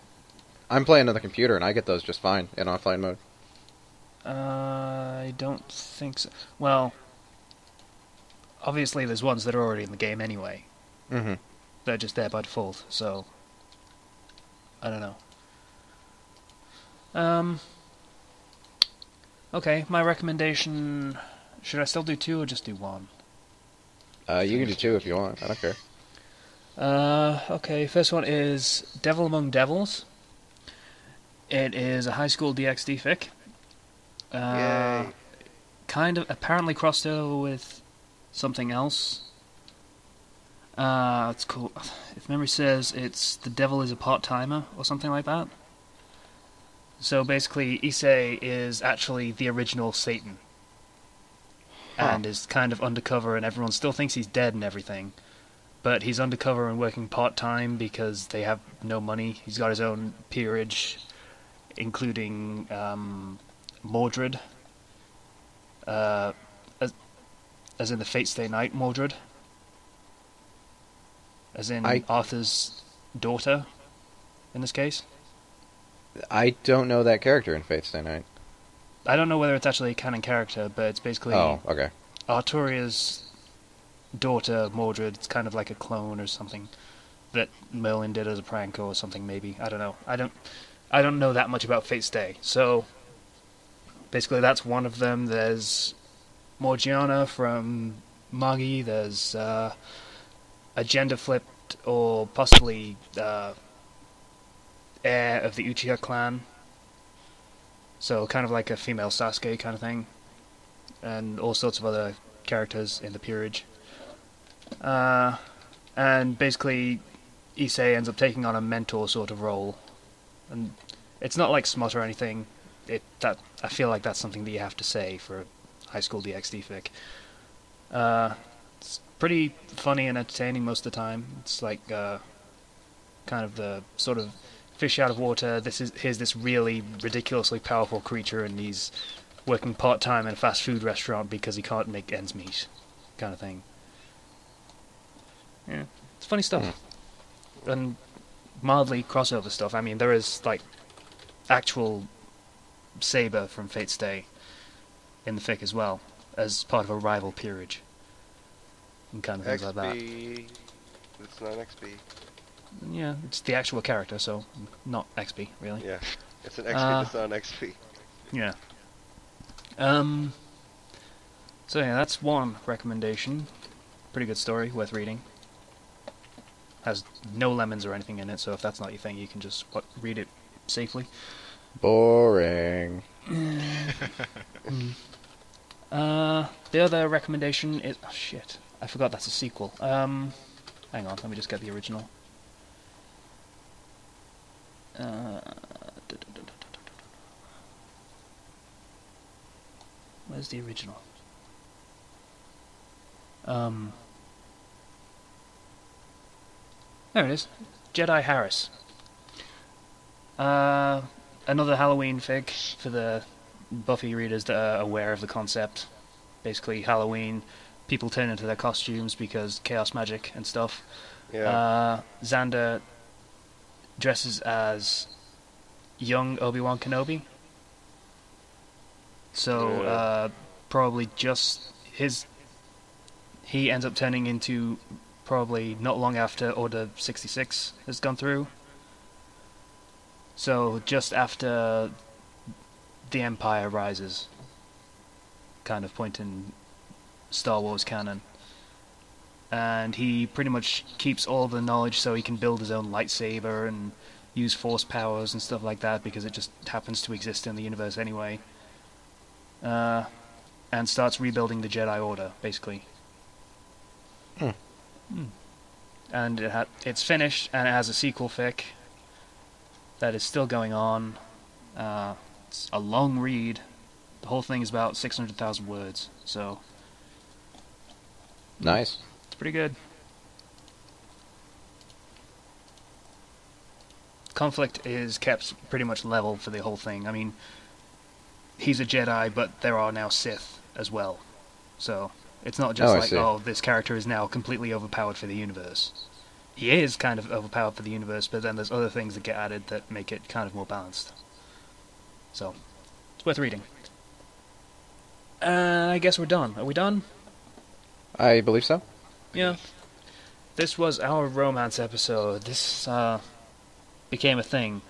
I'm playing on the computer and I get those just fine in offline mode. I don't think so. Well, obviously there's ones that are already in the game anyway. Mm-hmm. They're just there by default, so... I don't know. Okay, my recommendation... Should I still do 2 or just do 1? You can do 2 if you want. I don't care. Okay, first one is Devil Among Devils. It is a high school DxD fic. Yay. Kind of apparently crossed over with something else. It's cool. If memory serves, it's The Devil is a Part-Timer or something like that. So basically, Issei is actually the original Satan. And is kind of undercover, and everyone still thinks he's dead and everything. But he's undercover and working part-time because they have no money. He's got his own peerage, including Mordred. As in the Fate Stay Night Mordred. As in Arthur's daughter, in this case. I don't know that character in Fate Stay Night. I don't know whether it's actually a canon character, but it's basically Oh, okay. Arturia's daughter, Mordred. It's kind of like a clone or something that Merlin did as a prank or something, maybe. I don't know. I don't know that much about Fate Stay. So, basically that's one of them. There's Morgiana from Magi. There's a gender-flipped or possibly heir of the Uchiha clan. So kind of like a female Sasuke kind of thing. And all sorts of other characters in the peerage. And basically, Issei ends up taking on a mentor sort of role. And it's not like smut or anything. I feel like that's something that you have to say for a high school DxD fic. It's pretty funny and entertaining most of the time. It's like kind of the sort of fish out of water. Here's this really ridiculously powerful creature, and he's working part-time in a fast food restaurant because he can't make ends meet, kind of thing. Yeah, it's funny stuff. And mildly crossover stuff. I mean, there is, like, actual Saber from Fate Stay in the fic as well, as part of a rival peerage. And kind of things like that. XP. It's not XP. Yeah, it's the actual character, so not XP, really. Yeah, it's an XP that's not an XP. Yeah. So yeah, that's one recommendation. Pretty good story, worth reading. Has no lemons or anything in it, so if that's not your thing, you can just read it safely. Boring. The other recommendation is... Oh, shit. I forgot that's a sequel. Hang on, let me just get the original. Where's the original? There it is. Jedi Harris. Another Halloween fic for the Buffy readers that are aware of the concept. Basically, Halloween, people turn into their costumes because chaos magic and stuff. Yeah. Xander dresses as young Obi-Wan Kenobi. So, probably just he ends up turning into probably not long after Order 66 has gone through. So, just after the Empire rises, kind of point in Star Wars canon. And he pretty much keeps all the knowledge so he can build his own lightsaber and use force powers and stuff like that because it just happens to exist in the universe anyway. And starts rebuilding the Jedi Order, basically. And it's finished, and it has a sequel fic that is still going on. It's a long read. The whole thing is about 600,000 words, so Nice. it's pretty good. Conflict is kept pretty much level for the whole thing. I mean, he's a Jedi, but there are now Sith as well. So it's not just this character is now completely overpowered for the universe. He is kind of overpowered for the universe, but then there's other things that get added that make it kind of more balanced. So, it's worth reading. I guess we're done. Are we done? I believe so. Yeah. This was our romance episode. This became a thing.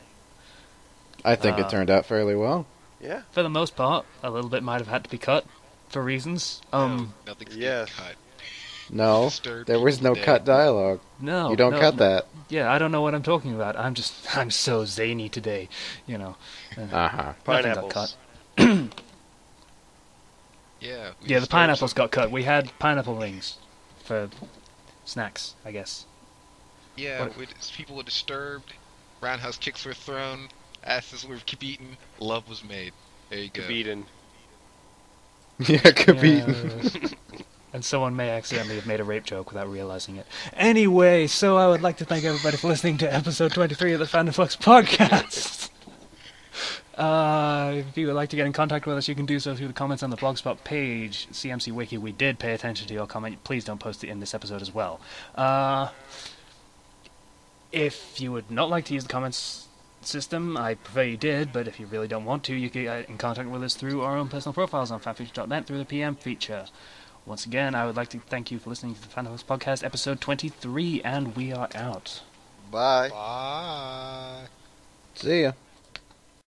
I think it turned out fairly well. Yeah. For the most part, a little bit might have had to be cut for reasons. Nothing's yes. getting cut. No, Disturbed there was no dead. cut dialogue. No, You don't cut that. Yeah, I don't know what I'm talking about. I'm so zany today, you know. Uh-huh. Nothing got Pineapples. cut. Yeah. we Yeah, the disturbed pineapples some- got cut. We had pineapple rings for snacks, I guess. Yeah, people were disturbed. Roundhouse kicks were thrown. Asses were beaten. Love was made. There you go. Beaten. Yeah, could be. And someone may accidentally have made a rape joke without realizing it. Anyway, so I would like to thank everybody for listening to episode 23 of the Fandom Flux podcast. If you would like to get in contact with us, you can do so through the comments on the Blogspot page. CMC Wiki, we did pay attention to your comment. Please don't post it in this episode as well. If you would not like to use the comments system, I prefer you did, but if you really don't want to, you can get in contact with us through our own personal profiles on fanfiction.net through the PM feature. Once again, I would like to thank you for listening to the Fandom Flux podcast, episode 23, and we are out. Bye. Bye. See ya.